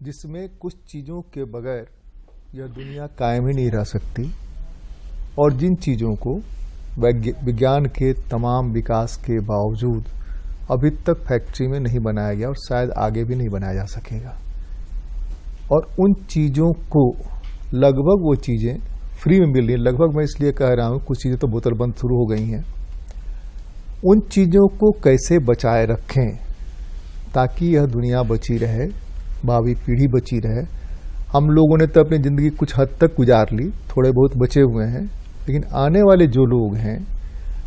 जिसमें कुछ चीज़ों के बगैर यह दुनिया कायम ही नहीं रह सकती और जिन चीज़ों को विज्ञान के तमाम विकास के बावजूद अभी तक फैक्ट्री में नहीं बनाया गया और शायद आगे भी नहीं बनाया जा सकेगा। और उन चीज़ों को लगभग वो चीज़ें फ्री में मिल रही हैं। लगभग मैं इसलिए कह रहा हूँ, कुछ चीज़ें तो बोतल बंद शुरू हो गई हैं। उन चीज़ों को कैसे बचाए रखें ताकि यह दुनिया बची रहे, भावी पीढ़ी बची रहे। हम लोगों ने तो अपनी ज़िंदगी कुछ हद तक गुजार ली, थोड़े बहुत बचे हुए हैं, लेकिन आने वाले जो लोग हैं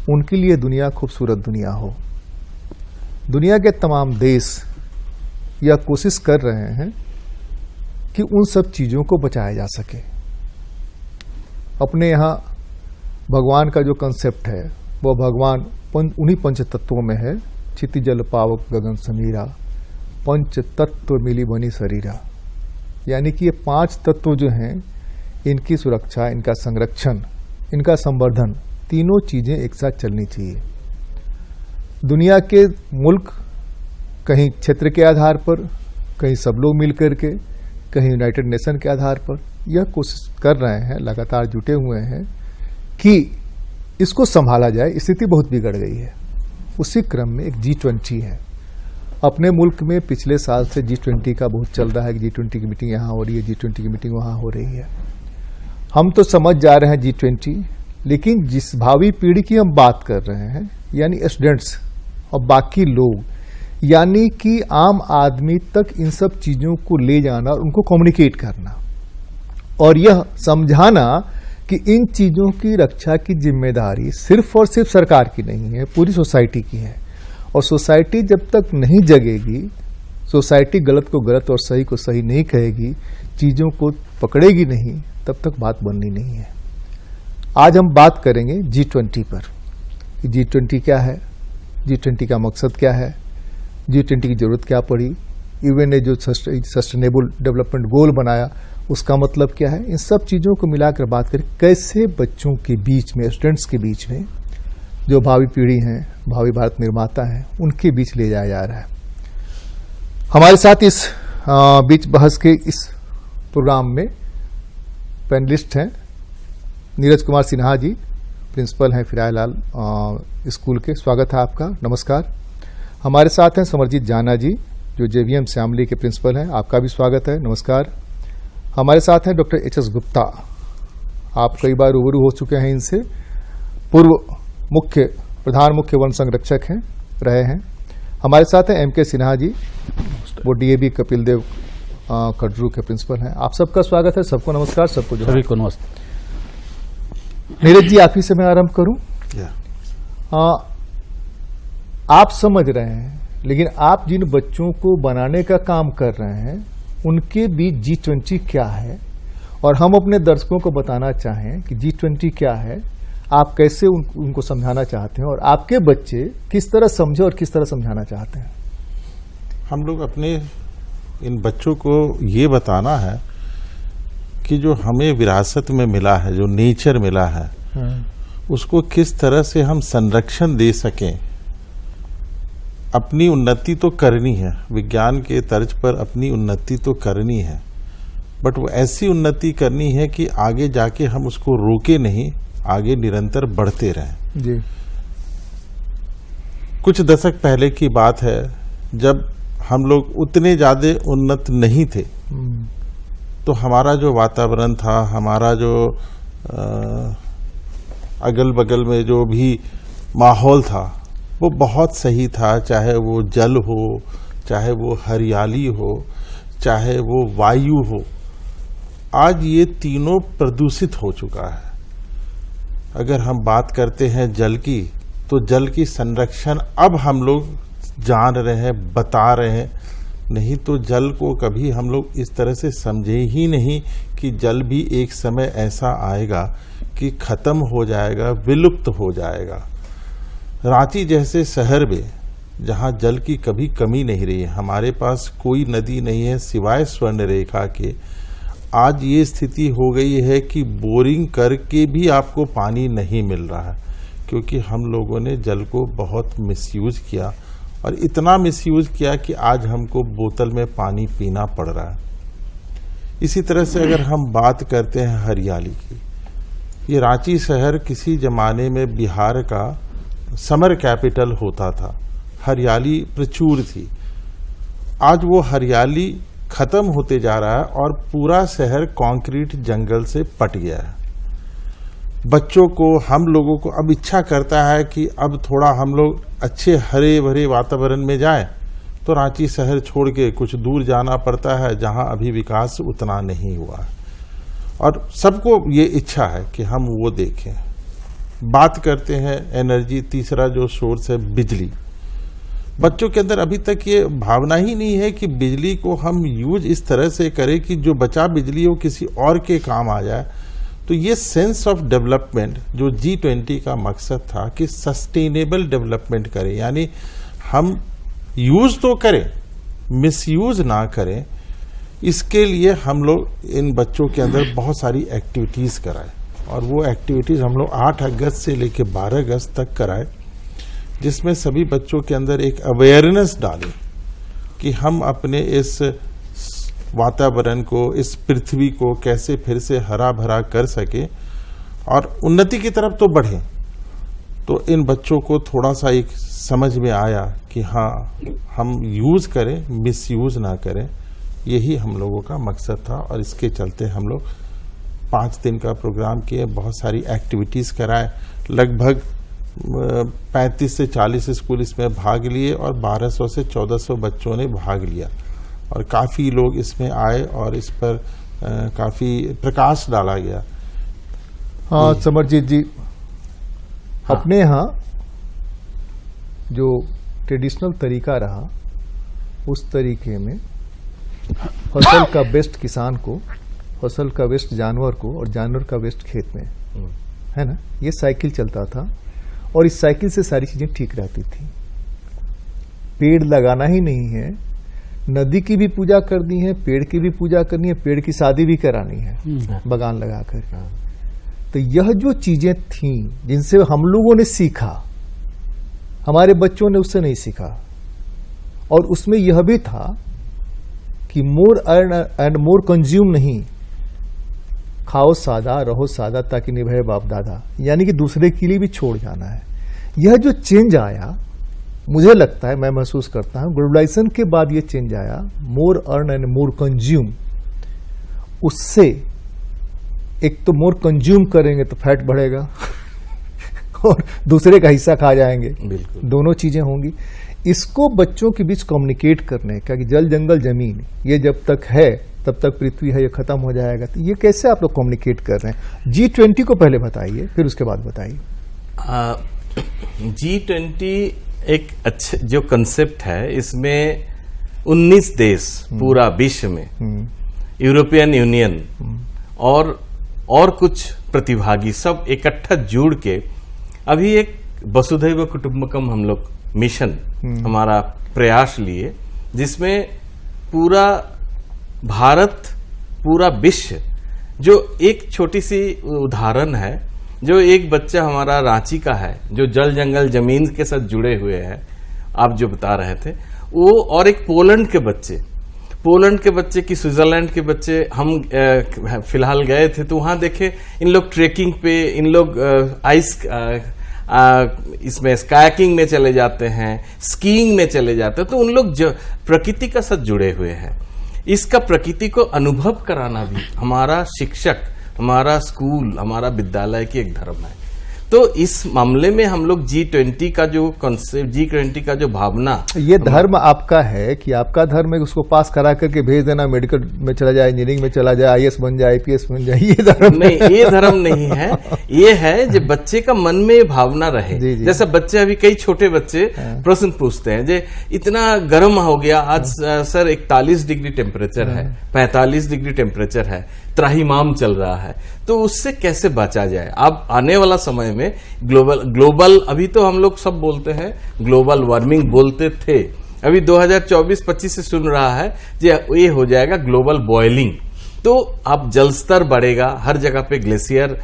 उनके लिए दुनिया खूबसूरत दुनिया हो। दुनिया के तमाम देश यह कोशिश कर रहे हैं कि उन सब चीज़ों को बचाया जा सके। अपने यहाँ भगवान का जो कंसेप्ट है वो भगवान उन्हीं पंच तत्वों में है। क्षिति जल पावक गगन समीरा, पंच तत्व मिली बनी शरीरा। यानी कि ये 5 तत्व जो हैं, इनकी सुरक्षा, इनका संरक्षण, इनका संवर्धन, तीनों चीजें एक साथ चलनी चाहिए। दुनिया के मुल्क कहीं क्षेत्र के आधार पर, कहीं सब लोग मिल करके, कहीं यूनाइटेड नेशन के आधार पर यह कोशिश कर रहे हैं, लगातार जुटे हुए हैं कि इसको संभाला जाए। स्थिति बहुत बिगड़ गई है। उसी क्रम में एक G20 है। अपने मुल्क में पिछले साल से G20 का बहुत चल रहा है कि G20 की मीटिंग यहाँ हो रही है, G20 की मीटिंग वहाँ हो रही है। हम तो समझ जा रहे हैं G20, लेकिन जिस भावी पीढ़ी की हम बात कर रहे हैं, यानी स्टूडेंट्स और बाकी लोग, यानी कि आम आदमी तक इन सब चीज़ों को ले जाना और उनको कम्युनिकेट करना और यह समझाना कि इन चीज़ों की रक्षा की जिम्मेदारी सिर्फ और सिर्फ सरकार की नहीं है, पूरी सोसाइटी की है। और सोसाइटी जब तक नहीं जगेगी, सोसाइटी गलत को गलत और सही को सही नहीं कहेगी, चीज़ों को पकड़ेगी नहीं, तब तक बात बननी नहीं है। आज हम बात करेंगे G20 पर। G20 क्या है, G20 का मकसद क्या है, G20 की जरूरत क्या पड़ी, यूएन ने जो सस्टेनेबल डेवलपमेंट गोल बनाया उसका मतलब क्या है। इन सब चीज़ों को मिलाकर बात करें कैसे बच्चों के बीच में, स्टूडेंट्स के बीच में, जो भावी पीढ़ी हैं, भावी भारत निर्माता हैं, उनके बीच ले जाया जा रहा है। हमारे साथ इस बीच बहस के इस प्रोग्राम में पैनलिस्ट हैं नीरज कुमार सिन्हा जी, प्रिंसिपल हैं फिरायलाल स्कूल के। स्वागत है आपका, नमस्कार। हमारे साथ हैं समरजीत जाना जी, जो JVM श्यामली के प्रिंसिपल हैं। आपका भी स्वागत है, नमस्कार। हमारे साथ हैं डॉक्टर HS गुप्ता, आप कई बार रूबरू हो चुके हैं इनसे, पूर्व प्रधान मुख्य वन संरक्षक हैं, रहे हैं। हमारे साथ हैं MK सिन्हा जी, वो DAV कपिल देव कटरू के प्रिंसिपल हैं। आप सबका स्वागत है, सबको नमस्कार, सबको जो सभी को नमस्ते। नीरज जी, आप ही से मैं आरंभ करूं। आप समझ रहे हैं, लेकिन आप जिन बच्चों को बनाने का काम कर रहे हैं उनके बीच G20 क्या है, और हम अपने दर्शकों को बताना चाहें कि G20 क्या है, आप कैसे उनको समझाना चाहते हैं और आपके बच्चे किस तरह समझे और किस तरह समझाना चाहते हैं। हम लोग अपने इन बच्चों को ये बताना है कि जो हमें विरासत में मिला है, जो नेचर मिला है, उसको किस तरह से हम संरक्षण दे सकें। अपनी उन्नति तो करनी है, विज्ञान के तर्ज पर अपनी उन्नति तो करनी है, बट वो ऐसी उन्नति करनी है कि आगे जाके हम उसको रोके नहीं, आगे निरंतर बढ़ते रहें। जी। कुछ दशक पहले की बात है, जब हम लोग उतने ज्यादा उन्नत नहीं थे, तो हमारा जो वातावरण था, हमारा जो अगल बगल में जो भी माहौल था, वो बहुत सही था। चाहे वो जल हो, चाहे वो हरियाली हो, चाहे वो वायु हो। आज ये तीनों प्रदूषित हो चुका है। अगर हम बात करते हैं जल की, तो जल की संरक्षण अब हम लोग जान रहे हैं, बता रहे हैं, नहीं तो जल को कभी हम लोग इस तरह से समझे ही नहीं कि जल भी एक समय ऐसा आएगा कि खत्म हो जाएगा, विलुप्त हो जाएगा। रांची जैसे शहर में जहां जल की कभी कमी नहीं रही है, हमारे पास कोई नदी नहीं है सिवाय स्वर्ण रेखा के, आज ये स्थिति हो गई है कि बोरिंग करके भी आपको पानी नहीं मिल रहा है, क्योंकि हम लोगों ने जल को बहुत मिसयूज किया और इतना मिसयूज किया कि आज हमको बोतल में पानी पीना पड़ रहा है। इसी तरह से अगर हम बात करते हैं हरियाली की, ये रांची शहर किसी जमाने में बिहार का समर कैपिटल होता था, हरियाली प्रचुर थी। आज वो हरियाली खत्म होते जा रहा है और पूरा शहर कंक्रीट जंगल से पट गया है। बच्चों को, हम लोगों को अब इच्छा करता है कि अब थोड़ा हम लोग अच्छे हरे भरे वातावरण में जाएं, तो रांची शहर छोड़ के कुछ दूर जाना पड़ता है जहां अभी विकास उतना नहीं हुआ है। और सबको ये इच्छा है कि हम वो देखें। बात करते हैं एनर्जी, तीसरा जो सोर्स है बिजली। बच्चों के अंदर अभी तक ये भावना ही नहीं है कि बिजली को हम यूज इस तरह से करें कि जो बचा बिजली वो किसी और के काम आ जाए। तो ये सेंस ऑफ डेवलपमेंट जो G20 का मकसद था कि सस्टेनेबल डेवलपमेंट करें, यानी हम यूज तो करें, मिसयूज ना करें, इसके लिए हम लोग इन बच्चों के अंदर बहुत सारी एक्टिविटीज कराएं। और वो एक्टिविटीज हम लोग 8 अगस्त से लेकर 12 अगस्त तक कराएं, जिसमें सभी बच्चों के अंदर एक अवेयरनेस डालें कि हम अपने इस वातावरण को, इस पृथ्वी को कैसे फिर से हरा भरा कर सके और उन्नति की तरफ तो बढ़े। तो इन बच्चों को थोड़ा सा एक समझ में आया कि हाँ, हम यूज करें, मिसयूज ना करें। यही हम लोगों का मकसद था और इसके चलते हम लोग 5 दिन का प्रोग्राम किए, बहुत सारी एक्टिविटीज कराए। लगभग 35 से 40 स्कूल इसमें भाग लिए और 1200 से 1400 बच्चों ने भाग लिया और काफी लोग इसमें आए और इस पर काफी प्रकाश डाला गया। हाँ समरजीत जी, हाँ। अपने यहाँ जो ट्रेडिशनल तरीका रहा उस तरीके में फसल का वेस्ट किसान को, फसल का वेस्ट जानवर को और जानवर का वेस्ट खेत में, है ना, ये साइकिल चलता था और इस साइकिल से सारी चीजें ठीक रहती थी। पेड़ लगाना ही नहीं है, नदी की भी पूजा करनी है, पेड़ की भी पूजा करनी है, पेड़ की शादी भी करानी है बगान लगाकर। तो यह जो चीजें थीं जिनसे हम लोगों ने सीखा, हमारे बच्चों ने उससे नहीं सीखा। और उसमें यह भी था कि मोर अर्न एंड मोर कंज्यूम नहीं, खाओ सादा रहो सादा ताकि निभाए बाप दादा, यानी कि दूसरे के लिए भी छोड़ जाना है। यह जो चेंज आया, मुझे लगता है, मैं महसूस करता हूं ग्लोबलाइजेशन के बाद यह चेंज आया, मोर अर्न एंड मोर कंज्यूम। उससे एक तो मोर कंज्यूम करेंगे तो फैट बढ़ेगा और दूसरे का हिस्सा खा जाएंगे, बिल्कुल दोनों चीजें होंगी। इसको बच्चों के बीच कम्युनिकेट करने का कि जल जंगल जमीन ये जब तक है तब तक पृथ्वी है, ये खत्म हो जाएगा। तो ये कैसे आप लोग कम्युनिकेट कर रहे हैं? G20 को पहले बताइए, फिर उसके बाद बताइए। G20 एक अच्छे जो कंसेप्ट है, इसमें 19 देश पूरा विश्व में, यूरोपियन यूनियन और कुछ प्रतिभागी सब इकट्ठा जुड़ के अभी एक वसुधैव कुटुंबकम हम लोग मिशन, हमारा प्रयास लिए, जिसमें पूरा भारत, पूरा विश्व, जो एक छोटी सी उदाहरण है, जो एक बच्चा हमारा रांची का है जो जल जंगल जमीन के साथ जुड़े हुए हैं, आप जो बता रहे थे वो, और एक पोलैंड के बच्चे की, स्विट्जरलैंड के बच्चे, हम फिलहाल गए थे तो वहां देखे इन लोग ट्रेकिंग पे, इन लोग आइस इसमें स्काइकिंग में चले जाते हैं, स्कीइंग में चले जाते हैं। तो उन लोग प्रकृति का साथ जुड़े हुए हैं। इसका प्रकृति को अनुभव कराना भी हमारा शिक्षक, हमारा स्कूल, हमारा विद्यालय की एक धर्म है। तो इस मामले में हम लोग G20 का जो कॉन्सेप्ट, G20 का जो भावना, ये धर्म आपका है कि आपका धर्म है उसको पास करा करके भेज देना, मेडिकल में चला जाए, इंजीनियरिंग में चला जाए, IAS बन जाए, IPS बन जाए, ये धर्म नहीं, ये धर्म नहीं है। ये है जो बच्चे का मन में ये भावना रहे। जैसा बच्चे, अभी कई छोटे बच्चे प्रश्न पूछते हैं, जे इतना गर्म हो गया आज सर, 41 डिग्री टेम्परेचर है, 45 डिग्री टेम्परेचर है, त्राहिमाम चल रहा है, तो उससे कैसे बचा जाए? अब आने वाला समय में ग्लोबल अभी तो हम लोग सब बोलते हैं ग्लोबल वार्मिंग बोलते थे, अभी 2024-25 से सुन रहा है ये हो जाएगा ग्लोबल बॉइलिंग। तो अब जल स्तर बढ़ेगा, हर जगह पे ग्लेशियर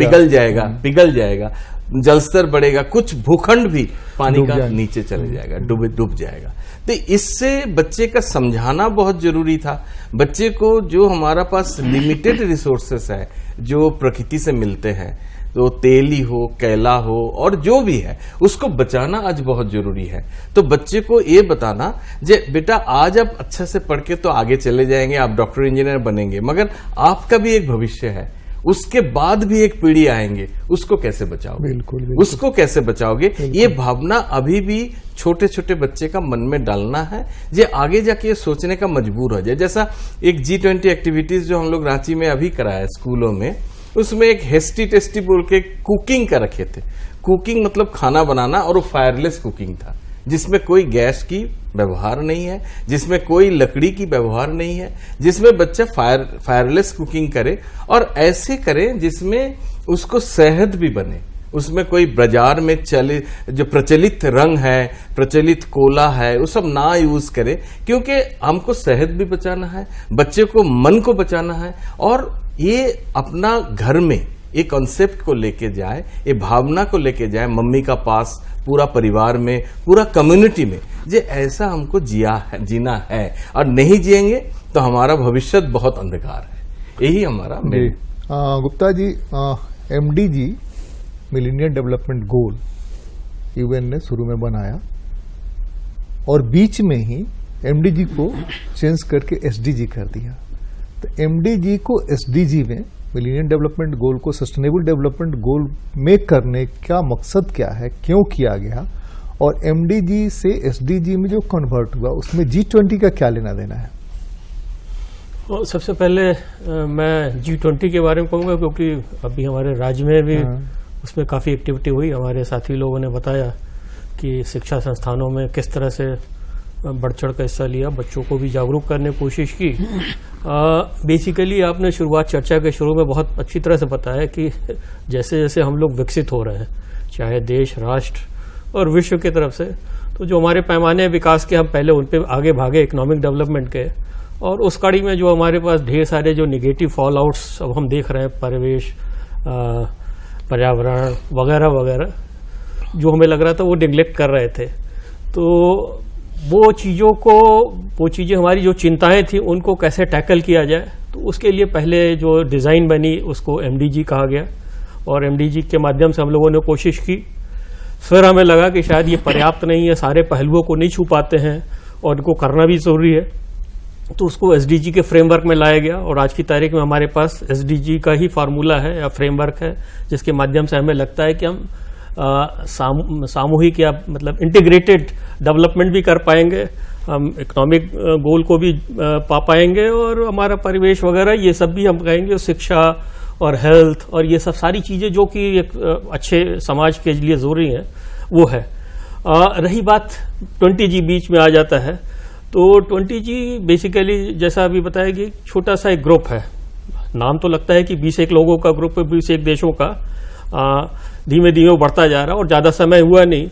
पिघल जाएगा, जलस्तर बढ़ेगा, कुछ भूखंड भी पानी डूब का जाएगा। नीचे चले जाएगा, डूब जाएगा। तो इससे बच्चे का समझाना बहुत जरूरी था। बच्चे को जो हमारा पास लिमिटेड रिसोर्सेस है जो प्रकृति से मिलते हैं, तो तेली हो, कैला हो और जो भी है, उसको बचाना आज बहुत जरूरी है। तो बच्चे को ये बताना जे बेटा आज आप अच्छा से पढ़ के तो आगे चले जाएंगे, आप डॉक्टर इंजीनियर बनेंगे, मगर आपका भी एक भविष्य है, उसके बाद भी एक पीढ़ी आएंगे, उसको कैसे बचाओगे? बिल्कुल। उसको कैसे बचाओगे? ये भावना अभी भी छोटे छोटे बच्चे का मन में डालना है, जे आगे जाके ये सोचने का मजबूर हो जाए। जैसा एक G20 एक्टिविटीज जो हम लोग रांची में अभी कराया स्कूलों में, उसमें एक हेस्टी टेस्टी बोल के कुकिंग का रखे थे। कुकिंग मतलब खाना बनाना, और वो फायरलेस कुकिंग था, जिसमें कोई गैस की व्यवहार नहीं है, जिसमें कोई लकड़ी की व्यवहार नहीं है, जिसमें बच्चा फायरलेस कुकिंग करे और ऐसे करे जिसमें उसको सेहत भी बने। उसमें कोई बाजार में जो प्रचलित रंग है, प्रचलित कोला है, वो सब ना यूज करे, क्योंकि हमको सेहत भी बचाना है, बच्चे को मन को बचाना है, और ये अपना घर में एक कॉन्सेप्ट को लेके जाए, ये भावना को लेके जाए मम्मी का पास, पूरा परिवार में, पूरा कम्युनिटी में, जे ऐसा हमको जीना है, और नहीं जिएंगे तो हमारा भविष्य बहुत अंधकार है। यही हमारा Gupta ji, MDG millennium development goal UN ने शुरू में बनाया, और बीच में ही MDG को चेंज करके SDG कर दिया। तो MDG को SDG में, मिलेनियम डेवलपमेंट गोल को सस्टेनेबल डेवलपमेंट गोल में करने का मकसद क्या है, क्यों किया गया, और MDG से SDG में जो कन्वर्ट हुआ उसमें G20 का क्या लेना देना है? और सबसे पहले मैं G20 के बारे में कहूँगा, क्योंकि अभी हमारे राज्य में भी उसमें काफ़ी एक्टिविटी हुई। हमारे साथी लोगों ने बताया कि शिक्षा संस्थानों में किस तरह से बढ़ चढ़ कर हिस्सा लिया, बच्चों को भी जागरूक करने की कोशिश की। बेसिकली आपने शुरुआत चर्चा के शुरू में बहुत अच्छी तरह से बताया कि जैसे जैसे हम लोग विकसित हो रहे हैं, चाहे देश, राष्ट्र और विश्व की तरफ से, तो जो हमारे पैमाने विकास के हम पहले उन पर आगे भागे इकोनॉमिक डेवलपमेंट के, और उस कड़ी में जो हमारे पास ढेर सारे जो निगेटिव फॉल आउट्स अब हम देख रहे हैं, परिवेश, पर्यावरण वगैरह वगैरह, जो हमें लग रहा था वो निगलेक्ट कर रहे थे। तो वो चीज़ें हमारी जो चिंताएं थी उनको कैसे टैकल किया जाए, तो उसके लिए पहले जो डिज़ाइन बनी उसको MDG कहा गया, और MDG के माध्यम से हम लोगों ने कोशिश की। फिर हमें लगा कि शायद ये पर्याप्त नहीं है, सारे पहलुओं को नहीं छू पाते हैं और इनको करना भी ज़रूरी है, तो उसको SDG के फ्रेमवर्क में लाया गया। और आज की तारीख में हमारे पास SDG का ही फार्मूला है या फ्रेमवर्क है, जिसके माध्यम से हमें लगता है कि हम सामूहिक या मतलब इंटीग्रेटेड डेवलपमेंट भी कर पाएंगे, हम इकोनॉमिक गोल को भी पा पाएंगे, और हमारा परिवेश वगैरह ये सब भी हम कहेंगे, शिक्षा और हेल्थ और ये सब सारी चीज़ें जो कि एक अच्छे समाज के लिए ज़रूरी हैं वो है। रही बात 20G बीच में आ जाता है, तो 20G बेसिकली जैसा अभी बताया कि छोटा सा एक ग्रुप है, नाम तो लगता है कि 21 लोगों का ग्रुप है, 21 देशों का, धीमे धीमे बढ़ता जा रहा है और ज़्यादा समय हुआ नहीं।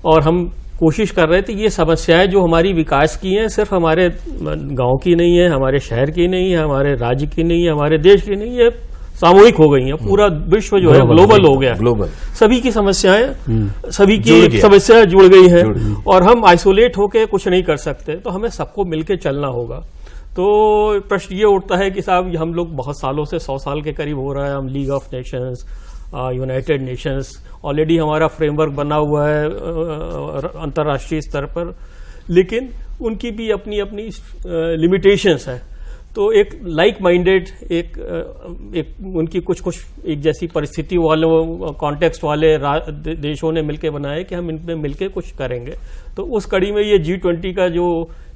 और हम कोशिश कर रहे थे ये समस्याएं जो हमारी विकास की हैं सिर्फ हमारे गांव की नहीं है, हमारे शहर की नहीं है, हमारे राज्य की नहीं है, हमारे देश की नहीं है, सामूहिक हो गई है, पूरा विश्व जो है ग्लोबल हो गया, ग्लोबल सभी की समस्याएं, सभी की समस्याएं जुड़ गई हैं, और हम आइसोलेट होके कुछ नहीं कर सकते, तो हमें सबको मिलके चलना होगा। तो प्रश्न ये उठता है कि साहब हम लोग बहुत सालों से 100 साल के करीब हो रहा है, हम league of Nations, United Nations, already हमारा फ्रेमवर्क बना हुआ है अंतर्राष्ट्रीय स्तर पर, लेकिन उनकी भी अपनी अपनी लिमिटेशंस है। तो एक लाइक माइंडेड एक उनकी कुछ एक जैसी परिस्थिति वाले कॉन्टेक्स्ट वाले देशों ने मिलकर बनाया कि हम इन पे मिलकर कुछ करेंगे। तो उस कड़ी में ये G20 का जो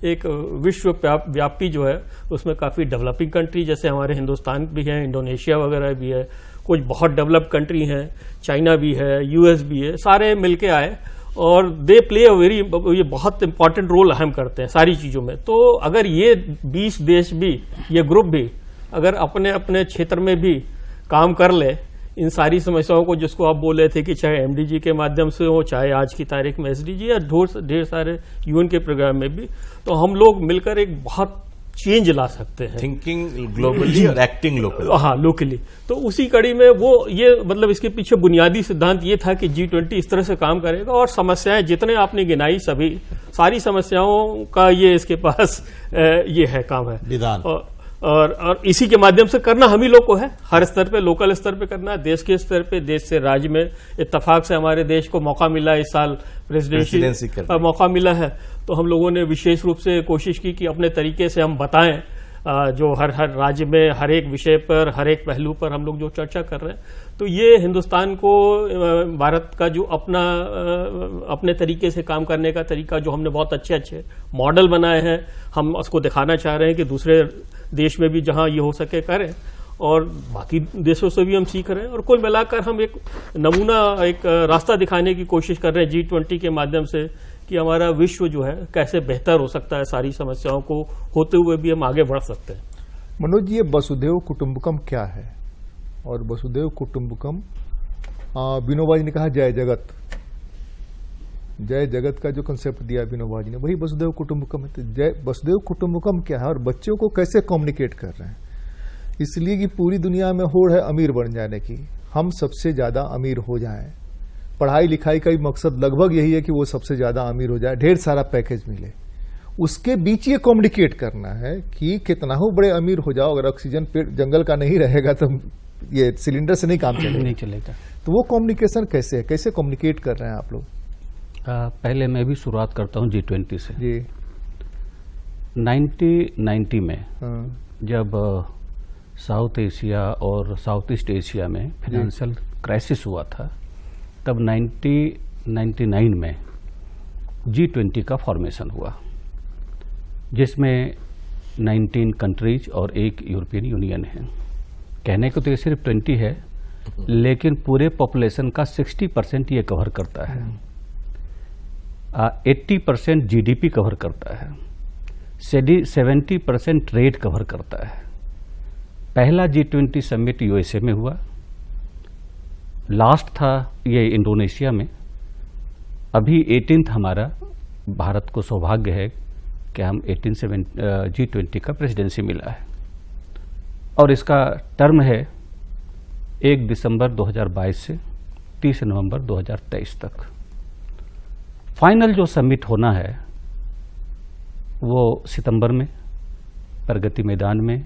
एक विश्व व्यापी जो है, उसमें काफ़ी डेवलपिंग कंट्री जैसे हमारे हिंदुस्तान भी है, इंडोनेशिया वगैरह भी है, कुछ बहुत डेवलप कंट्री हैं, चाइना भी है, US भी है, सारे मिलके आए और दे प्ले ये बहुत इंपॉर्टेंट रोल अहम करते हैं सारी चीज़ों में। तो अगर ये 20 देश भी, ये ग्रुप भी अगर अपने अपने क्षेत्र में भी काम कर ले इन सारी समस्याओं को, जिसको आप बोल रहे थे कि चाहे MDG के माध्यम से हो, चाहे आज की तारीख में SDG या ढेर सारे UN के प्रोग्राम में भी, तो हम लोग मिलकर एक बहुत चेंज ला सकते हैं। थिंकिंग ग्लोबली और एक्टिंग लोकली। हाँ, लोकली। तो उसी कड़ी में वो ये मतलब इसके पीछे बुनियादी सिद्धांत ये था कि G20 इस तरह से काम करेगा और समस्याएं जितने आपने गिनाई सारी समस्याओं का ये इसके पास ये है काम है विधान। और इसी के माध्यम से करना हम ही लोग को है, हर स्तर पे, लोकल स्तर पे करना, देश के स्तर पे, देश से राज्य में। इत्तेफाक से हमारे देश को मौका मिला इस साल प्रेसिडेंसी का मौका मिला है, तो हम लोगों ने विशेष रूप से कोशिश की कि अपने तरीके से हम बताएं जो हर राज्य में हर एक विषय पर, हर एक पहलू पर हम लोग जो चर्चा कर रहे हैं। तो ये हिंदुस्तान को, भारत का जो अपने तरीके से काम करने का तरीका, जो हमने बहुत अच्छे अच्छे मॉडल बनाए हैं, हम उसको दिखाना चाह रहे हैं कि दूसरे देश में भी जहां ये हो सके करें, और बाकी देशों से भी हम सीख रहे हैं। और कुल मिलाकर हम एक नमूना, एक रास्ता दिखाने की कोशिश कर रहे हैं G20 के माध्यम से कि हमारा विश्व जो है कैसे बेहतर हो सकता है, सारी समस्याओं को होते हुए भी हम आगे बढ़ सकते हैं। मनोज जी, ये वसुधैव कुटुंबकम क्या है? और वसुधैव कुटुंबकम, विनोबा जी ने कहा जय जगत, जय जगत का जो कंसेप्ट दिया विनोबा जी ने, वही वसुधैव कुटुंबकम है। तो जय वसुधैव कुटुंबकम क्या है और बच्चों को कैसे कम्युनिकेट कर रहे हैं? इसलिए कि पूरी दुनिया में होड़ है अमीर बन जाने की, हम सबसे ज्यादा अमीर हो जाएं। पढ़ाई लिखाई का ही मकसद लगभग यही है कि वो सबसे ज्यादा अमीर हो जाए, ढेर सारा पैकेज मिले। उसके बीच ये कम्युनिकेट करना है कि कितना हो बड़े अमीर हो जाओ, अगर ऑक्सीजन पेड़ जंगल का नहीं रहेगा तो ये सिलेंडर से नहीं काम चलेगा। तो वो कम्युनिकेशन कैसे है, कैसे कम्युनिकेट कर रहे हैं आप लोग? पहले मैं भी शुरुआत करता हूँ G20 से जी। 1990 में जब साउथ एशिया और साउथ ईस्ट एशिया में फाइनेंशियल क्राइसिस हुआ था, तब 1999 में G20 का फॉर्मेशन हुआ, जिसमें 19 कंट्रीज और एक यूरोपियन यूनियन है। कहने को तो ये सिर्फ 20 है, लेकिन पूरे पॉपुलेशन का 60% ये कवर करता है, 80% GDP कवर करता है, 70% ट्रेड कवर करता है। पहला G20 समिट USA में हुआ, लास्ट था ये इंडोनेशिया में। अभी 18th हमारा, भारत को सौभाग्य है कि हम 18 G20 का प्रेसिडेंसी मिला है, और इसका टर्म है 1 दिसंबर 2022 से 30 नवंबर 2023 तक। फाइनल जो समिट होना है वो सितंबर में प्रगति मैदान में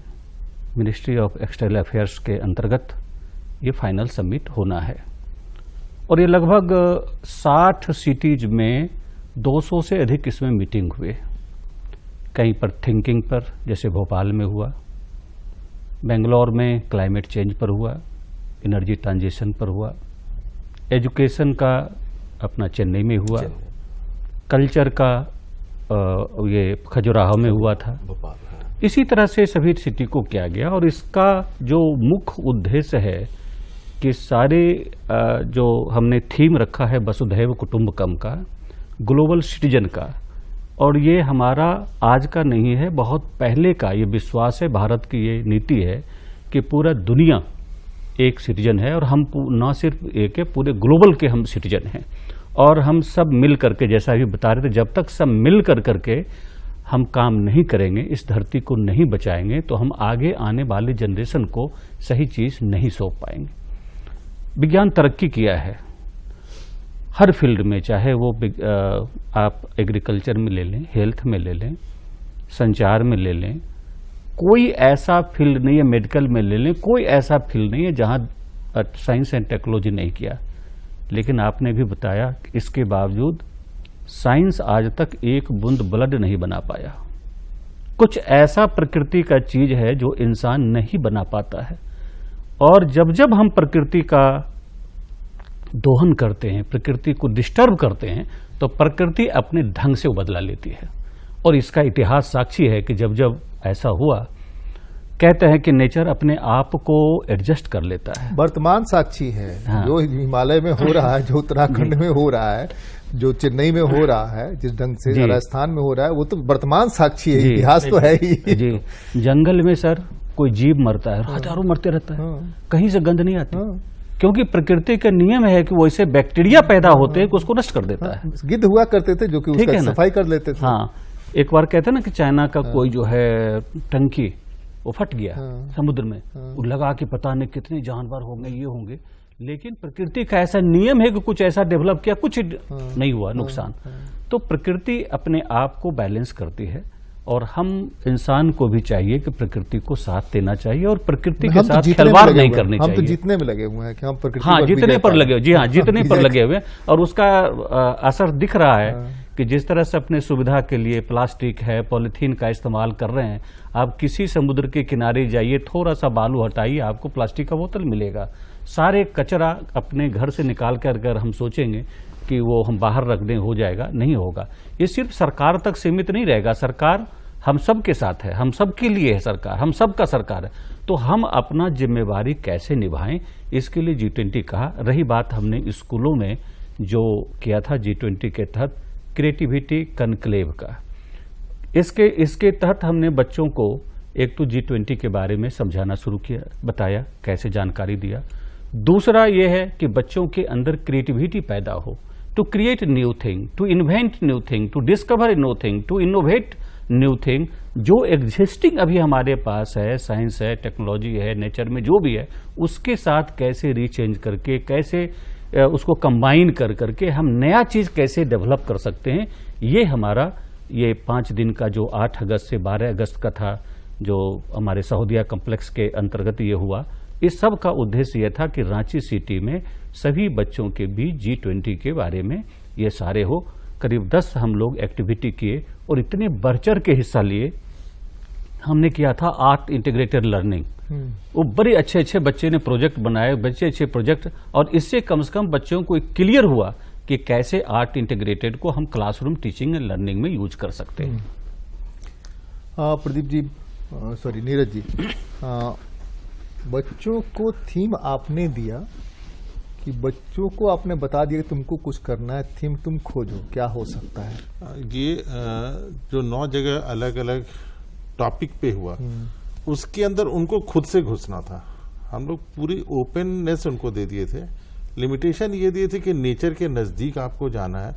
मिनिस्ट्री ऑफ एक्सटर्नल अफेयर्स के अंतर्गत ये फाइनल समिट होना है, और ये लगभग 60 सिटीज में 200 से अधिक इसमें मीटिंग हुए। कहीं पर थिंकिंग पर, जैसे भोपाल में हुआ, बेंगलोर में क्लाइमेट चेंज पर हुआ, एनर्जी ट्रांजिशन पर हुआ, एजुकेशन का अपना चेन्नई में हुआ, कल्चर का ये खजुराहो में हुआ था। इसी तरह से सभी सिटी को किया गया, और इसका जो मुख्य उद्देश्य है कि सारे जो हमने थीम रखा है वसुधैव कुटुंबकम का, ग्लोबल सिटीजन का, और ये हमारा आज का नहीं है, बहुत पहले का ये विश्वास है, भारत की ये नीति है कि पूरा दुनिया एक सिटीजन है, और हम न सिर्फ एक है, पूरे ग्लोबल के हम सिटीजन हैं। और हम सब मिल करके, जैसा अभी बता रहे थे, जब तक सब मिल करके हम काम नहीं करेंगे, इस धरती को नहीं बचाएंगे, तो हम आगे आने वाली जनरेशन को सही चीज नहीं सौंप पाएंगे। विज्ञान तरक्की किया है हर फील्ड में, चाहे वो आप एग्रीकल्चर में ले लें, हेल्थ में ले लें, संचार में ले लें, कोई ऐसा फील्ड नहीं है, मेडिकल में ले लें, कोई ऐसा फील्ड नहीं है जहां साइंस एंड टेक्नोलॉजी नहीं किया। लेकिन आपने भी बताया कि इसके बावजूद साइंस आज तक एक बूंद ब्लड नहीं बना पाया। कुछ ऐसा प्रकृति का चीज है जो इंसान नहीं बना पाता है, और जब जब हम प्रकृति का दोहन करते हैं, प्रकृति को डिस्टर्ब करते हैं, तो प्रकृति अपने ढंग से बदला लेती है। और इसका इतिहास साक्षी है कि जब जब ऐसा हुआ, कहते हैं कि नेचर अपने आप को एडजस्ट कर लेता है। वर्तमान साक्षी है। हाँ। जो हिमालय में हो रहा है, जो उत्तराखंड में हो रहा है, जो चेन्नई में हो रहा है, जिस ढंग से राजस्थान में हो रहा है, वो तो वर्तमान साक्षी है, इतिहास तो है ही। जी, जंगल में सर कोई जीव मरता है, हजारों मरते रहता है, कहीं से गंध नहीं आती, क्योंकि प्रकृति का नियम है कि वैसे बैक्टीरिया पैदा होते हैं कि उसको नष्ट कर देता है। गिद्ध हुआ करते थे जो कि उसका सफाई कर लेते थे। हाँ, एक बार कहते हैं ना कि चाइना का कोई जो है टंकी वो फट गया समुद्र में, वो लगा कि पता नहीं कितने जानवर होंगे, ये होंगे, लेकिन प्रकृति का ऐसा नियम है कि कुछ ऐसा डेवलप किया, कुछ नहीं हुआ नुकसान। तो प्रकृति अपने आप को बैलेंस करती है और हम इंसान को भी चाहिए कि प्रकृति को साथ देना चाहिए और प्रकृति के साथ खिलवाड़ नहीं करनी चाहिए। हम तो जीतने में लगे हुए हैं कि हम प्रकृति हाँ जीतने पर लगे हुए, जी हाँ जीतने पर लगे हुए, और उसका असर दिख रहा है कि जिस तरह से अपने सुविधा के लिए प्लास्टिक है, पॉलीथीन का इस्तेमाल कर रहे हैं। आप किसी समुद्र के किनारे जाइए, थोड़ा सा बालू हटाइए, आपको प्लास्टिक का बोतल मिलेगा। सारे कचरा अपने घर से निकाल कर अगर हम सोचेंगे कि वो हम बाहर रख दें हो जाएगा, नहीं होगा। ये सिर्फ सरकार तक सीमित नहीं रहेगा, सरकार हम सब के साथ है, हम सब के लिए है सरकार, हम सब का सरकार है। तो हम अपना जिम्मेवारी कैसे निभाएं, इसके लिए G20 कहा। रही बात हमने स्कूलों में जो किया था G20 के तहत क्रिएटिविटी कनक्लेव का, इसके तहत हमने बच्चों को एक तो G20 के बारे में समझाना शुरू किया, बताया, कैसे जानकारी दिया। दूसरा ये है कि बच्चों के अंदर क्रिएटिविटी पैदा हो, to create new thing, to invent new thing, to discover new thing, to innovate new thing. जो एग्जिस्टिंग अभी हमारे पास है, साइंस है, टेक्नोलॉजी है, नेचर में जो भी है, उसके साथ कैसे रीचेंज करके, कैसे उसको कंबाइन कर करके हम नया चीज कैसे डेवलप कर सकते हैं। ये हमारा ये 5 दिन का जो 8 अगस्त से 12 अगस्त का था, जो हमारे सहोदिया कॉम्प्लेक्स के अंतर्गत ये हुआ, इस सब का उद्देश्य यह था कि रांची सिटी में सभी बच्चों के बीच G20 के बारे में ये सारे हो। करीब 10 हम लोग एक्टिविटी किए और इतने बढ़-चढ़ के हिस्सा लिए। हमने किया था आर्ट इंटीग्रेटेड लर्निंग, वो बड़े अच्छे अच्छे बच्चे ने प्रोजेक्ट बनाए, बच्चे अच्छे प्रोजेक्ट, और इससे कम से कम बच्चों को क्लियर हुआ कि कैसे आर्ट इंटीग्रेटेड को हम क्लासरूम टीचिंग एंड लर्निंग में यूज कर सकते हैं। प्रदीप जी, सॉरी नीरज जी, बच्चों को थीम आपने दिया कि बच्चों को आपने बता दिया कि तुमको कुछ करना है, थीम तुम खोजो, क्या हो सकता है? ये जो 9 जगह अलग अलग टॉपिक पे हुआ, उसके अंदर उनको खुद से घुसना था। हम लोग पूरी ओपननेस उनको दे दिए थे। लिमिटेशन ये दिए थे कि नेचर के नजदीक आपको जाना है।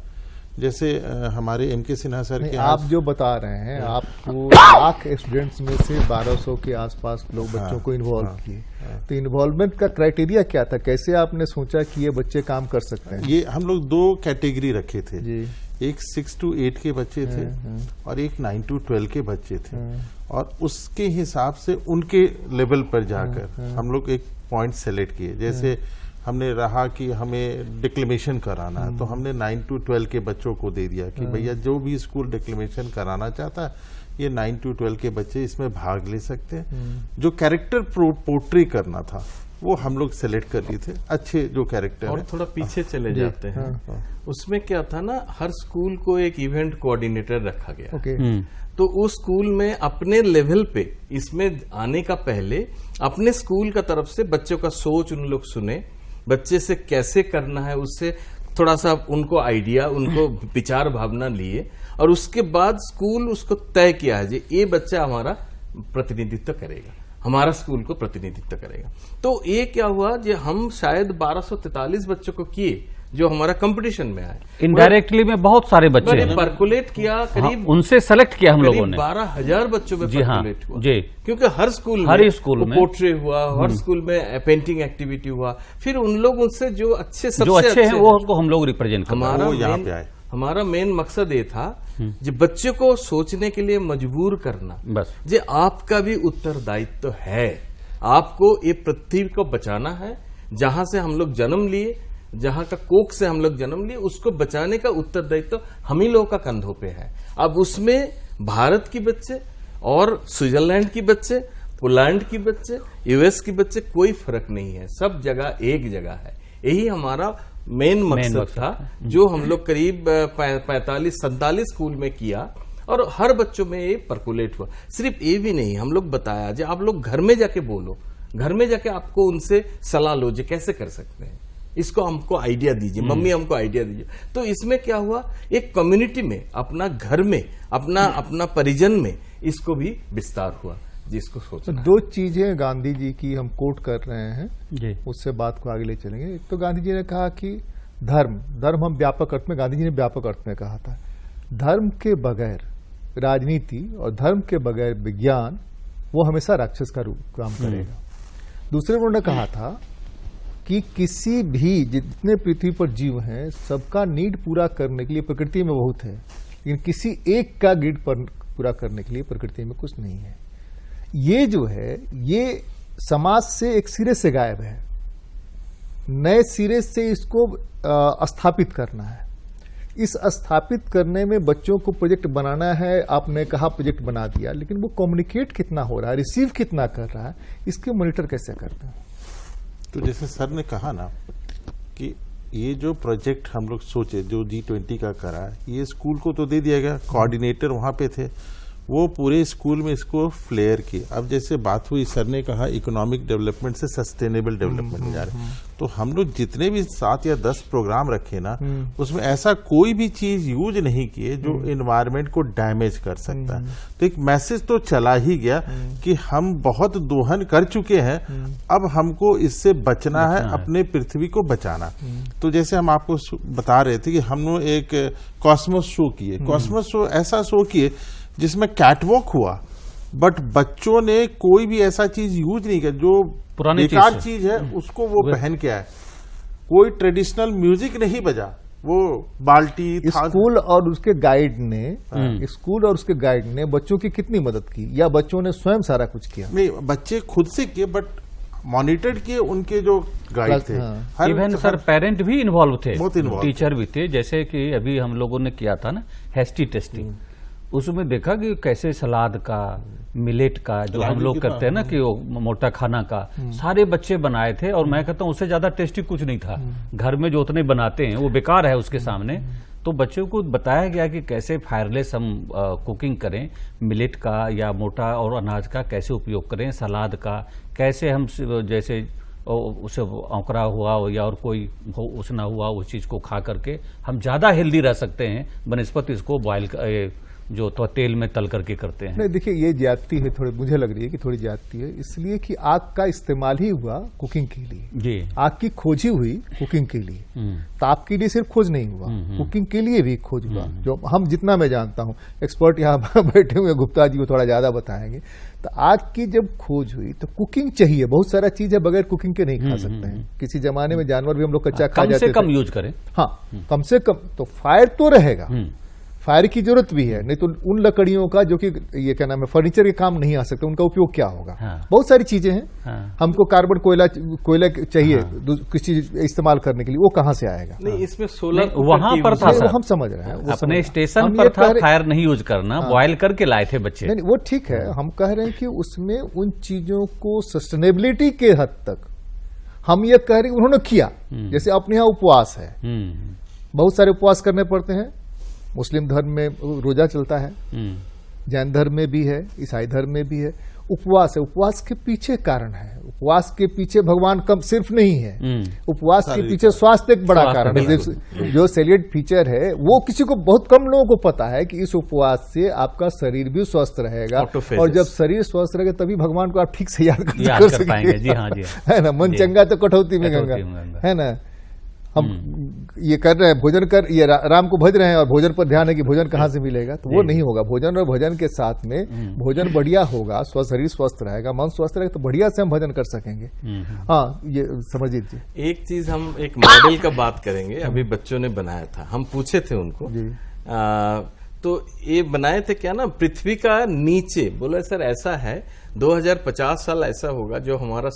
जैसे हमारे M.K. सिन्हा सर के आप जो बता रहे हैं, आपको लाख स्टूडेंट्स में से 1200 के आसपास लोग बच्चों को इन्वॉल्व किए, तो इन्वॉल्वमेंट का क्राइटेरिया क्या था? कैसे आपने सोचा कि ये बच्चे काम कर सकते हैं? ये हम लोग 2 कैटेगरी रखे थे जी। एक 6 to 8 के बच्चे थे और एक 9 to 12 के बच्चे थे, और उसके हिसाब से उनके लेवल पर जाकर हम लोग एक पॉइंट सेलेक्ट किए। जैसे हमने रहा कि हमें डिक्लेमेशन कराना है, तो हमने 9 to 12 के बच्चों को दे दिया कि भैया जो भी स्कूल डिक्लेमेशन कराना चाहता है, ये 9 to 12 के बच्चे इसमें भाग ले सकते हैं। जो कैरेक्टर पोर्ट्री करना था वो हम लोग सेलेक्ट कर लिए थे, अच्छे जो कैरेक्टर और थोड़ा पीछे चले जाते हैं। उसमें क्या था ना, हर स्कूल को एक इवेंट कोऑर्डिनेटर रखा गया। ओके। तो उस स्कूल में अपने लेवल पे इसमें आने का पहले अपने स्कूल का तरफ से बच्चों का सोच उन लोग सुने, बच्चे से कैसे करना है उससे थोड़ा सा उनको आइडिया, उनको विचार भावना लिए, और उसके बाद स्कूल उसको तय किया है जी ये बच्चा हमारा प्रतिनिधित्व करेगा, हमारा स्कूल को प्रतिनिधित्व करेगा। तो ये क्या हुआ जी, हम शायद 1243 बच्चों को किए जो हमारा कंपटीशन में आए। इनडायरेक्टली में बहुत सारे बच्चे परकुलेट किया, करीब उनसे सेलेक्ट किया हम लोगों ने। 12,000 बच्चों में परकुलेट हुआ जी, क्योंकि हर स्कूल में पोर्ट्रे हुआ, हर स्कूल में पेंटिंग एक्टिविटी हुआ। फिर उन लोग उनसे जो अच्छे सबसे अच्छे हैं वो उसको हम लोग रिप्रेजेंट करते। हमारा मेन मकसद ये था जो बच्चे को सोचने के लिए मजबूर करना, बस जे आपका भी उत्तरदायित्व है, आपको ये पृथ्वी को बचाना है, जहां से हम लोग जन्म लिए, जहां का कोख से हम लोग जन्म लिए, उसको बचाने का उत्तरदायित्व हम ही लोगों का कंधों पे है। अब उसमें भारत की बच्चे और स्विट्जरलैंड की बच्चे, पोलैंड की बच्चे, US की बच्चे, कोई फर्क नहीं है, सब जगह एक जगह है। यही हमारा मेन मकसद था, जो हम लोग करीब 45-47 स्कूल में किया, और हर बच्चों में ये परकुलेट हुआ। सिर्फ ये भी नहीं, हम लोग बताया जो आप लोग घर में जाके बोलो, घर में जाके आपको उनसे सलाह लो जो कैसे कर सकते हैं, इसको हमको आइडिया दीजिए, मम्मी हमको आइडिया दीजिए। तो इसमें क्या हुआ, एक कम्युनिटी में, अपना घर में, अपना परिजन में इसको भी विस्तार हुआ, जिसको सोचना। 2 चीजें गांधी जी की हम कोट कर रहे हैं जी, उससे बात को आगे ले चलेंगे। एक तो गांधी जी ने कहा कि धर्म हम व्यापक अर्थ में, गांधी जी ने व्यापक अर्थ में कहा था, धर्म के बगैर राजनीति और धर्म के बगैर विज्ञान वो हमेशा राक्षस का रूप काम करेगा। दूसरे उन्होंने कहा था कि किसी भी जितने पृथ्वी पर जीव हैं सबका नीड पूरा करने के लिए प्रकृति में बहुत है, लेकिन किसी एक का नीड पूरा करने के लिए प्रकृति में कुछ नहीं है। ये जो है ये समाज से एक सिरे से गायब है, नए सिरे से इसको स्थापित करना है। इस स्थापित करने में बच्चों को प्रोजेक्ट बनाना है। आपने कहा प्रोजेक्ट बना दिया, लेकिन वो कम्युनिकेट कितना हो रहा है, रिसीव कितना कर रहा है, इसके मॉनिटर कैसे करते हैं? तो जैसे सर ने कहा ना कि ये जो प्रोजेक्ट हम लोग सोचे जो G20 का करा, ये स्कूल को तो दे दिया गया, कोऑर्डिनेटर वहां पे थे, वो पूरे स्कूल में इसको फ्लेयर किए। अब जैसे बात हुई, सर ने कहा इकोनॉमिक डेवलपमेंट से सस्टेनेबल डेवलपमेंट में जा रहे हैं, तो हम लोग जितने भी 7 या 10 प्रोग्राम रखे ना, उसमें ऐसा कोई भी चीज यूज नहीं किए जो एनवायरनमेंट को डैमेज कर सकता है। तो एक मैसेज तो चला ही गया कि हम बहुत दोहन कर चुके हैं, अब हमको इससे बचना है, अपने पृथ्वी को बचाना। तो जैसे हम आपको बता रहे थे कि हम लोग एक कॉस्मोस शो किए, कॉस्मोस शो ऐसा शो किए जिसमें कैटवॉक हुआ, बट बच्चों ने कोई भी ऐसा चीज यूज नहीं किया जो पुरानी बेकार चीज है उसको वो पहन के आए। कोई ट्रेडिशनल म्यूजिक नहीं बजा, वो बाल्टी स्कूल और उसके गाइड ने स्कूल और उसके गाइड ने बच्चों की कितनी मदद की, या बच्चों ने स्वयं सारा कुछ किया? नहीं, बच्चे खुद से किए, बट मॉनिटर्ड किए उनके जो गाइड थे। इवन सर पेरेंट भी इन्वॉल्व थे, बहुत involved टीचर भी थे। जैसे कि अभी हम लोगों ने किया था ना हेस्टी टेस्टिंग, उसमें देखा कि कैसे सलाद का, मिलेट का, जो हम लोग करते हैं ना कि वो मोटा खाना का, सारे बच्चे बनाए थे। और मैं कहता हूँ उससे ज्यादा टेस्टी कुछ नहीं था। घर में जो उतने बनाते हैं वो बेकार है उसके सामने। तो बच्चों को बताया गया कि कैसे फायरलेस हम कुकिंग करें, मिलेट का या मोटा और अनाज का कैसे उपयोग करें, सलाद का कैसे हम जैसे उसे औंकरा हुआ या और कोई उसना हुआ उस चीज को खा करके हम ज्यादा हेल्दी रह सकते हैं बनस्पति इसको बॉयल जो तो तेल में तल करके करते हैं। नहीं, देखिए ये ज्यादती है, थोड़ी मुझे लग रही है कि थोड़ी ज्यादती है, इसलिए कि आग का इस्तेमाल ही हुआ कुकिंग के लिए जी। आग की खोज ही हुई कुकिंग के लिए। ताप के लिए सिर्फ खोज नहीं हुआ, कुकिंग के लिए भी खोज हुआ। जो हम जितना मैं जानता हूं, एक्सपर्ट यहाँ बैठे हुए गुप्ता जी को थोड़ा ज्यादा बताएंगे। तो आग की जब खोज हुई तो कुकिंग चाहिए, बहुत सारा चीज है बगैर कुकिंग के नहीं खा सकते हैं। किसी जमाने में जानवर भी हम लोग कच्चा खा जाते थे, कम से कम यूज करें। हाँ, कम से कम। तो फायर तो रहेगा, फायर की जरूरत भी है, नहीं तो उन लकड़ियों का जो कि ये क्या नाम है फर्नीचर के काम नहीं आ सकते, उनका उपयोग क्या होगा? बहुत सारी चीजें हैं। हमको कार्बन कोयला चाहिए किसी इस्तेमाल करने के लिए, वो कहाँ से आएगा? नहीं, इसमें सोलर वहां पर था सर, हम समझ रहे हैं, अपने स्टेशन पर था, फायर नहीं यूज करना, बॉयल करके लाए थे बच्चे। नहीं, वो ठीक है। हम कह रहे हैं कि उसमें उन चीजों को सस्टेनेबिलिटी के हद तक हम ये कह रहे हैं उन्होंने किया। जैसे अपने यहाँ उपवास है, बहुत सारे उपवास करने पड़ते हैं। मुस्लिम धर्म में रोजा चलता है, जैन धर्म में भी है, ईसाई धर्म में भी है। उपवास है, उपवास के पीछे कारण है, उपवास के पीछे भगवान कम सिर्फ नहीं है, उपवास के पीछे स्वास्थ्य एक बड़ा कारण है। जो सेलिएट फीचर है वो किसी को, बहुत कम लोगों को पता है कि इस उपवास से आपका शरीर भी स्वस्थ रहेगा, और जब शरीर स्वस्थ रहेगा तभी भगवान को आप ठीक से याद कर पाएंगे। जी हाँ, जी है ना, मन चंगा तो कटौती में गंगा, है ना। हम ये कर रहे हैं, भोजन कर, ये राम को भज रहे हैं और भोजन पर ध्यान है कि भोजन कहाँ से मिलेगा, तो वो नहीं होगा। भोजन और भजन के साथ में भोजन बढ़िया होगा, शरीर स्वस्थ रहेगा, मन स्वस्थ रहेगा, तो बढ़िया से हम भजन कर सकेंगे। हाँ, ये समझ लीजिए। एक चीज हम एक मॉडल का बात करेंगे, अभी बच्चों ने बनाया था, हम पूछे थे उनको तो ये बनाए थे क्या ना, पृथ्वी का नीचे, बोले सर ऐसा है 2050 साल ऐसा होगा जो हमारा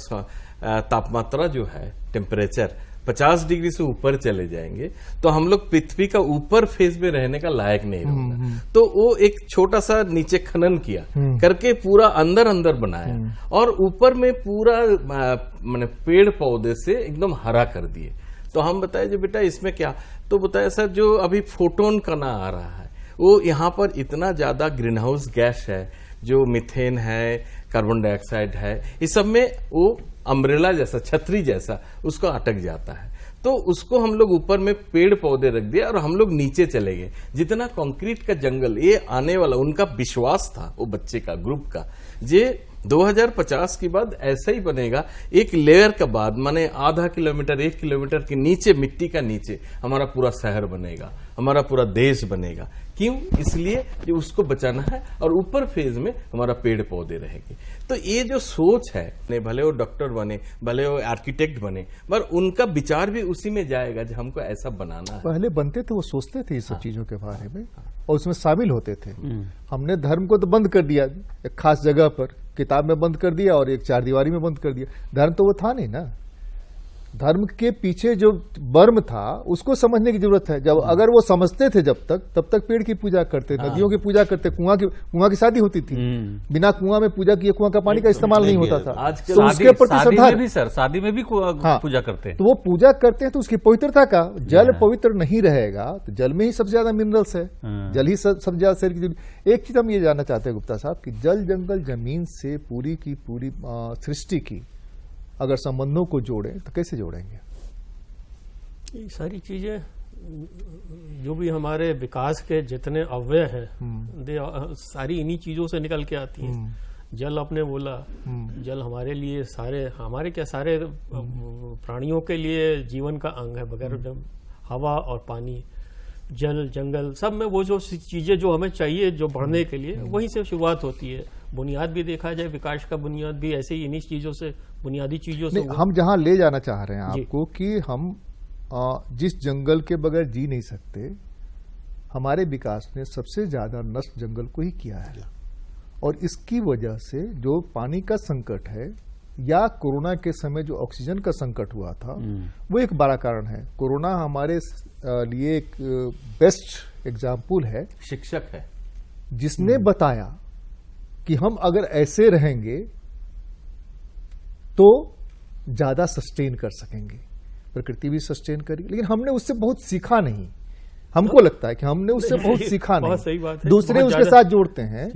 तापमात्रा जो है, टेम्परेचर 50 डिग्री से ऊपर चले जाएंगे, तो हम लोग पृथ्वी का ऊपर फेज में रहने का लायक नहीं होगा। तो वो एक छोटा सा नीचे खनन किया, करके पूरा अंदर अंदर बनाया, और ऊपर में पूरा माने पेड़ पौधे से एकदम हरा कर दिए। तो हम बताए जो बेटा इसमें क्या, तो बताया सर जो अभी फोटोन कणा आ रहा है वो यहाँ पर इतना ज्यादा ग्रीन हाउस गैस है, जो मीथेन है, कार्बन डाइऑक्साइड है, इस सब में वो अम्ब्रेला जैसा, छतरी जैसा उसको अटक जाता है। तो उसको हम लोग ऊपर में पेड़ पौधे रख दिया और हम लोग नीचे चले गए। जितना कंक्रीट का जंगल ये आने वाला, उनका विश्वास था वो बच्चे का, ग्रुप का, जे 2050 के बाद ऐसा ही बनेगा, एक लेयर के बाद माने आधा किलोमीटर 1 किलोमीटर के नीचे, मिट्टी का नीचे हमारा पूरा शहर बनेगा, हमारा पूरा देश बनेगा। क्यों? इसलिए कि उसको बचाना है और ऊपर फेज में हमारा पेड़ पौधे रहेंगे। तो ये जो सोच है, भले वो डॉक्टर बने, भले वो आर्किटेक्ट बने, पर उनका विचार भी उसी में जाएगा जो हमको ऐसा बनाना है। पहले बनते थे वो सोचते थे इस सब चीजों के बारे में और उसमें शामिल होते थे। हमने धर्म को तो बंद कर दिया एक खास जगह पर, किताब में बंद कर दिया और एक चारदीवारी में बंद कर दिया। धर्म तो वो था नहीं ना। धर्म के पीछे जो मर्म था उसको समझने की जरूरत है। जब अगर वो समझते थे तब तक पेड़ की पूजा करते, नदियों की पूजा करते, कुआं की शादी होती थी, बिना कुआं में पूजा किए कुआं का पानी का इस्तेमाल नहीं होता था। आजकल तो उसके प्रति श्रद्धा, शादी में भी पूजा करते हैं। तो वो पूजा करते हैं तो उसकी पवित्रता का, जल पवित्र नहीं रहेगा तो जल में ही सबसे ज्यादा मिनरल्स है, जल ही सबसे ज्यादा शरीर की। एक चीज हम ये जानना चाहते हैं गुप्ता साहब कि जल जंगल जमीन से पूरी की पूरी सृष्टि की अगर संबंधों को जोड़ें तो कैसे जोड़ेंगे? ये सारी चीजें जो भी हमारे विकास के जितने अव्यय हैं, सारी इन्हीं चीजों से निकल के आती हैं। जल आपने बोला, जल हमारे लिए हमारे क्या सारे प्राणियों के लिए जीवन का अंग है। बगैर हवा और पानी, जल, जंगल, सब में वो जो चीजें जो हमें चाहिए जो बढ़ने के लिए, वहीं से शुरुआत होती है। बुनियाद भी देखा जाए, विकास का बुनियाद भी ऐसे ही इन्हीं चीजों से, बुनियादी चीजों से। हम जहां ले जाना चाह रहे हैं आपको कि हम जिस जंगल के बगैर जी नहीं सकते, हमारे विकास ने सबसे ज्यादा नष्ट जंगल को ही किया है। और इसकी वजह से जो पानी का संकट है या कोरोना के समय जो ऑक्सीजन का संकट हुआ था, वो एक बड़ा कारण है। कोरोना हमारे लिए एक बेस्ट एग्जाम्पल है, शिक्षक है, जिसने बताया कि हम अगर ऐसे रहेंगे तो ज्यादा सस्टेन कर सकेंगे, प्रकृति भी सस्टेन करेगी। लेकिन हमने उससे बहुत सीखा नहीं। हमको लगता है कि हमने उससे बहुत सीखा नहीं। सही बात है। दूसरे उसके साथ जोड़ते हैं,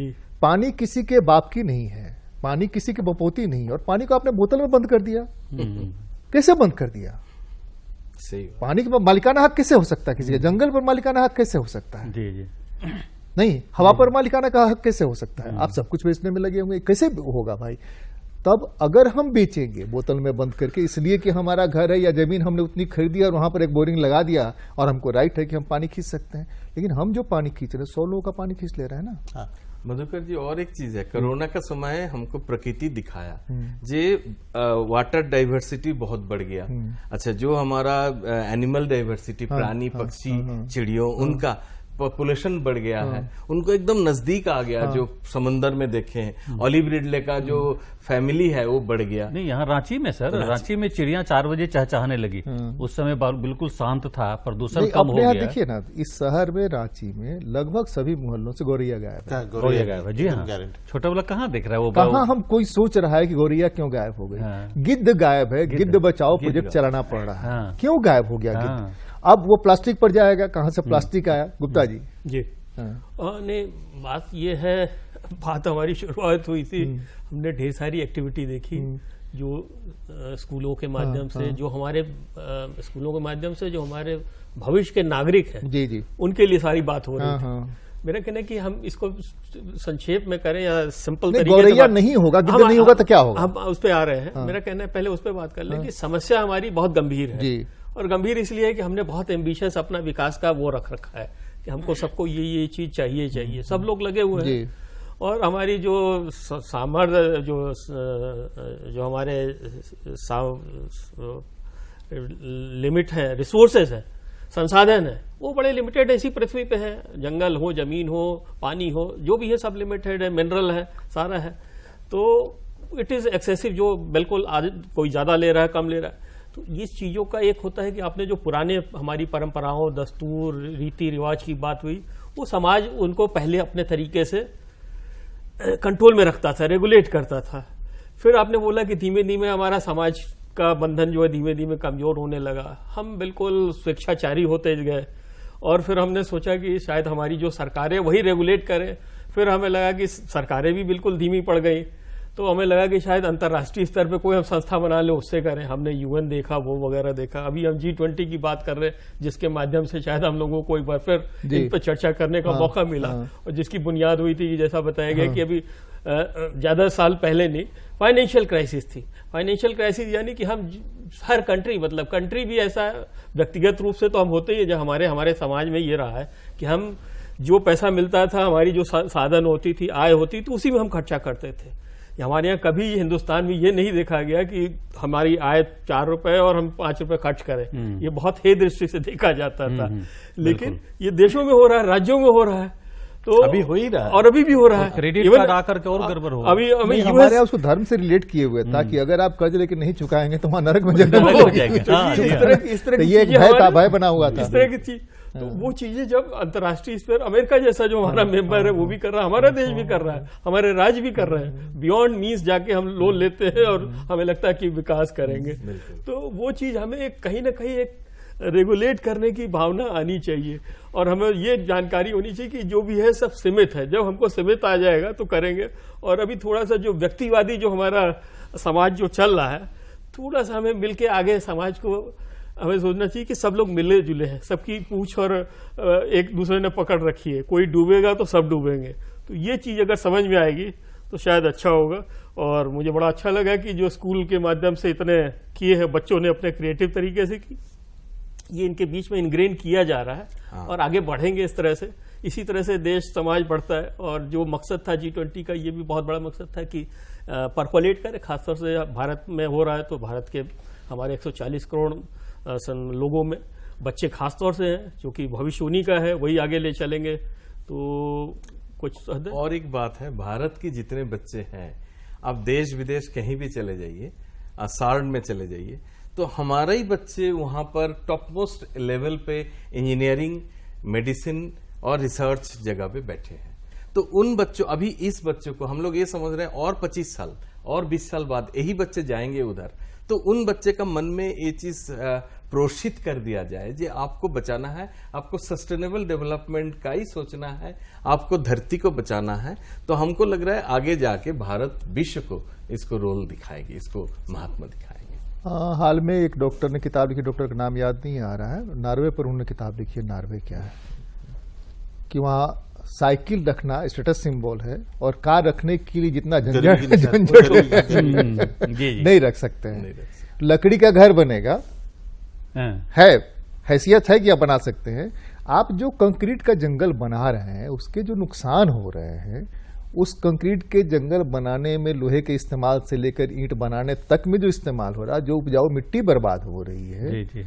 पानी किसी के बाप की नहीं है, पानी किसी की बपोती नहीं है, और पानी को आपने बोतल में बंद कर दिया। कैसे बंद कर दिया? सही। पानी का मालिकाना हक कैसे हो सकता है किसी का? जंगल पर मालिकाना हक कैसे हो सकता है? जी जी। नहीं, हवा पर मालिकाना का हक कैसे हो सकता है? आप सब कुछ बेचने में लगे होंगे, कैसे होगा भाई? तब अगर हम बेचेंगे बोतल में बंद करके इसलिए कि हमारा घर है या जमीन हमने उतनी खरीदी और वहां पर एक बोरिंग लगा दिया और हमको राइट है कि हम पानी खींच सकते हैं, लेकिन हम जो पानी खींच रहे हैं 100 लोगों का पानी खींच ले रहे हैं ना। मधुकर जी, और एक चीज है, कोरोना का समय हमको प्रकृति दिखाया जे वाटर डाइवर्सिटी बहुत बढ़ गया। अच्छा, जो हमारा एनिमल डाइवर्सिटी, प्राणी पक्षी चिड़ियों, उनका पॉपुलेशन बढ़ गया है, उनको एकदम नजदीक आ गया। जो समंदर में देखे हैं, ऑलिव रिडले का जो फैमिली है वो बढ़ गया। नहीं, यहाँ रांची में सर, रांची में चिड़िया 4 बजे चहचहाने लगी। उस समय बिल्कुल शांत था, प्रदूषण कम हो गया। देखिए ना, इस शहर में, रांची में लगभग सभी मोहल्लों से गौरैया गायब है। गौरैया गायब है, जी हाँ। छोटा वाला कहाँ दिख रहा है वो? कहाँ हम कोई सोच रहा है कि गौरैया क्यों गायब हो गई? गिद्ध गायब है, गिद्ध बचाओ प्रोजेक्ट चलाना पड़ रहा है। क्यों गायब हो गया गिद्ध? अब वो प्लास्टिक पर जाएगा, कहां से प्लास्टिक आया? गुप्ता जी जी। नहीं, बात ये है, बात हमारी शुरुआत हुई थी, हमने ढेर सारी एक्टिविटी देखी जो स्कूलों के माध्यम से, जो हमारे स्कूलों के माध्यम से जो हमारे भविष्य के नागरिक हैं, जी जी, उनके लिए सारी बात हो रही थी। मेरा कहना है कि हम इसको संक्षेप में करें या सिंपल तरीके से। गौरैया नहीं होगा, गिद्ध नहीं होगा तो क्या होगा? हम उस पर आ रहे हैं। मेरा कहना है पहले उस पर बात कर लें कि समस्या हमारी बहुत गंभीर है, और गंभीर इसलिए है कि हमने बहुत एम्बिशियस अपना विकास का वो रख रखा है कि हमको सबको ये चीज चाहिए, सब लोग लगे हुए हैं। और हमारी जो सामर्थ्य, जो हमारे लिमिट है, रिसोर्सेज है, संसाधन है, वो बड़े लिमिटेड ऐसी पृथ्वी पे है। जंगल हो, जमीन हो, पानी हो, जो भी है सब लिमिटेड है, मिनरल है, सारा है। तो इट इज एक्सेसिव, जो बिल्कुल कोई ज्यादा ले रहा है, कम ले रहा है। तो इस चीजों का एक होता है कि आपने जो पुराने हमारी परंपराओं, दस्तूर, रीति रिवाज की बात हुई, वो समाज उनको पहले अपने तरीके से कंट्रोल में रखता था, रेगुलेट करता था। फिर आपने बोला कि धीमे धीमे हमारा समाज का बंधन जो है धीमे धीमे कमजोर होने लगा, हम बिल्कुल स्वेच्छाचारी होते गए, और फिर हमने सोचा कि शायद हमारी जो सरकारें वही रेगुलेट करें। फिर हमें लगा कि सरकारें भी बिल्कुल धीमी पड़ गई, तो हमें लगा कि शायद अंतर्राष्ट्रीय स्तर पे कोई हम संस्था बना ले, उससे करें। हमने यूएन देखा, वो वगैरह देखा। अभी हम G20 की बात कर रहे हैं, जिसके माध्यम से शायद हम लोगों को एक बार फिर इन पर चर्चा करने का मौका मिला, और जिसकी बुनियाद हुई थी कि जैसा बताया गया कि अभी ज़्यादा साल पहले नहीं, फाइनेंशियल क्राइसिस थी। फाइनेंशियल क्राइसिस यानी कि हम हर कंट्री, मतलब कंट्री भी ऐसा है, व्यक्तिगत रूप से तो हम होते ही, जो हमारे समाज में ये रहा है कि हम जो पैसा मिलता था, हमारी जो साधन होती थी, आय होती थी, उसी में हम खर्चा करते थे। हमारे यहाँ कभी हिंदुस्तान में ये नहीं देखा गया कि हमारी आय 4 रुपए और हम 5 रुपए खर्च करें। ये बहुत हे दृष्टि से देखा जाता था। लेकिन ये देशों में हो रहा है, राज्यों में हो रहा है, तो अभी हो ही रहा है और अभी भी हो रहा है। क्रेडिट Even कार्ड आकर के और गड़बड़ हो नहीं, हमारे यहाँ उसको धर्म से रिलेट किए हुए ताकि अगर आप कर्ज लेके नहीं चुकाएंगे तो वहाँ नरक में जगह हो जाएगा। हाँ, इस तरह की ये एक चीजें भय था, हमारे- भय बना हुआ था। इस तरह की चीज, तो वो चीजें जब अंतर्राष्ट्रीय स्तर, अमेरिका जैसा जो हमारा मेंबर है वो भी कर रहा है, हमारा देश भी कर रहा है, हमारे राज्य भी कर रहे हैं। बियॉन्ड मीन्स जाके हम लोन लेते हैं और हमें लगता है कि विकास करेंगे। तो वो चीज हमें कहीं ना कहीं एक रेगुलेट करने की भावना आनी चाहिए, और हमें ये जानकारी होनी चाहिए कि जो भी है सब सीमित है। जब हमको सीमित आ जाएगा तो करेंगे। और अभी थोड़ा सा जो व्यक्तिवादी जो हमारा समाज जो चल रहा है, थोड़ा सा हमें मिलके आगे समाज को हमें सोचना चाहिए कि सब लोग मिले जुले हैं, सबकी पूछ और एक दूसरे ने पकड़ रखी है, कोई डूबेगा तो सब डूबेंगे। तो ये चीज अगर समझ में आएगी तो शायद अच्छा होगा। और मुझे बड़ा अच्छा लगा कि जो स्कूल के माध्यम से इतने किए हैं बच्चों ने अपने क्रिएटिव तरीके से की, ये इनके बीच में इनग्रेन किया जा रहा है और आगे बढ़ेंगे इस तरह से। इसी तरह से देश समाज बढ़ता है। और जो मकसद था G20 का, ये भी बहुत बड़ा मकसद था कि परकोलेट करे, खासतौर से भारत में हो रहा है। तो भारत के हमारे 140 करोड़ लोगों में बच्चे खासतौर से हैं, जो कि भविष्य उन्हीं का है, वही आगे ले चलेंगे। तो कुछ और एक बात है, भारत के जितने बच्चे हैं, आप देश विदेश कहीं भी चले जाइए, सार्न में चले जाइए, तो हमारे ही बच्चे वहां पर टॉप मोस्ट लेवल पे इंजीनियरिंग, मेडिसिन और रिसर्च जगह पे बैठे हैं। तो उन बच्चों, अभी इस बच्चों को हम लोग ये समझ रहे हैं और 25 साल और 20 साल बाद यही बच्चे जाएंगे उधर, तो उन बच्चे का मन में ये चीज प्रोषित कर दिया जाए कि आपको बचाना है, आपको सस्टेनेबल डेवलपमेंट का ही सोचना है, आपको धरती को बचाना है। तो हमको लग रहा है आगे जाके भारत विश्व को इसको रोल दिखाएगी, इसको महात्मा दिखाएगी। हाल में एक डॉक्टर ने किताब लिखी, डॉक्टर का नाम याद नहीं आ रहा है, नॉर्वे पर उन्होंने किताब लिखी है। नॉर्वे क्या है कि वहाँ साइकिल रखना स्टेटस सिंबल है और कार रखने के लिए जितना झंझट नहीं रख सकते हैं। लकड़ी का घर बनेगा, है हैसियत है कि आप बना सकते हैं। आप जो कंक्रीट का जंगल बना रहे हैं, उसके जो नुकसान हो रहे हैं, उस कंक्रीट के जंगल बनाने में लोहे के इस्तेमाल से लेकर ईंट बनाने तक में जो इस्तेमाल हो रहा है, जो उपजाऊ मिट्टी बर्बाद हो रही है। जी।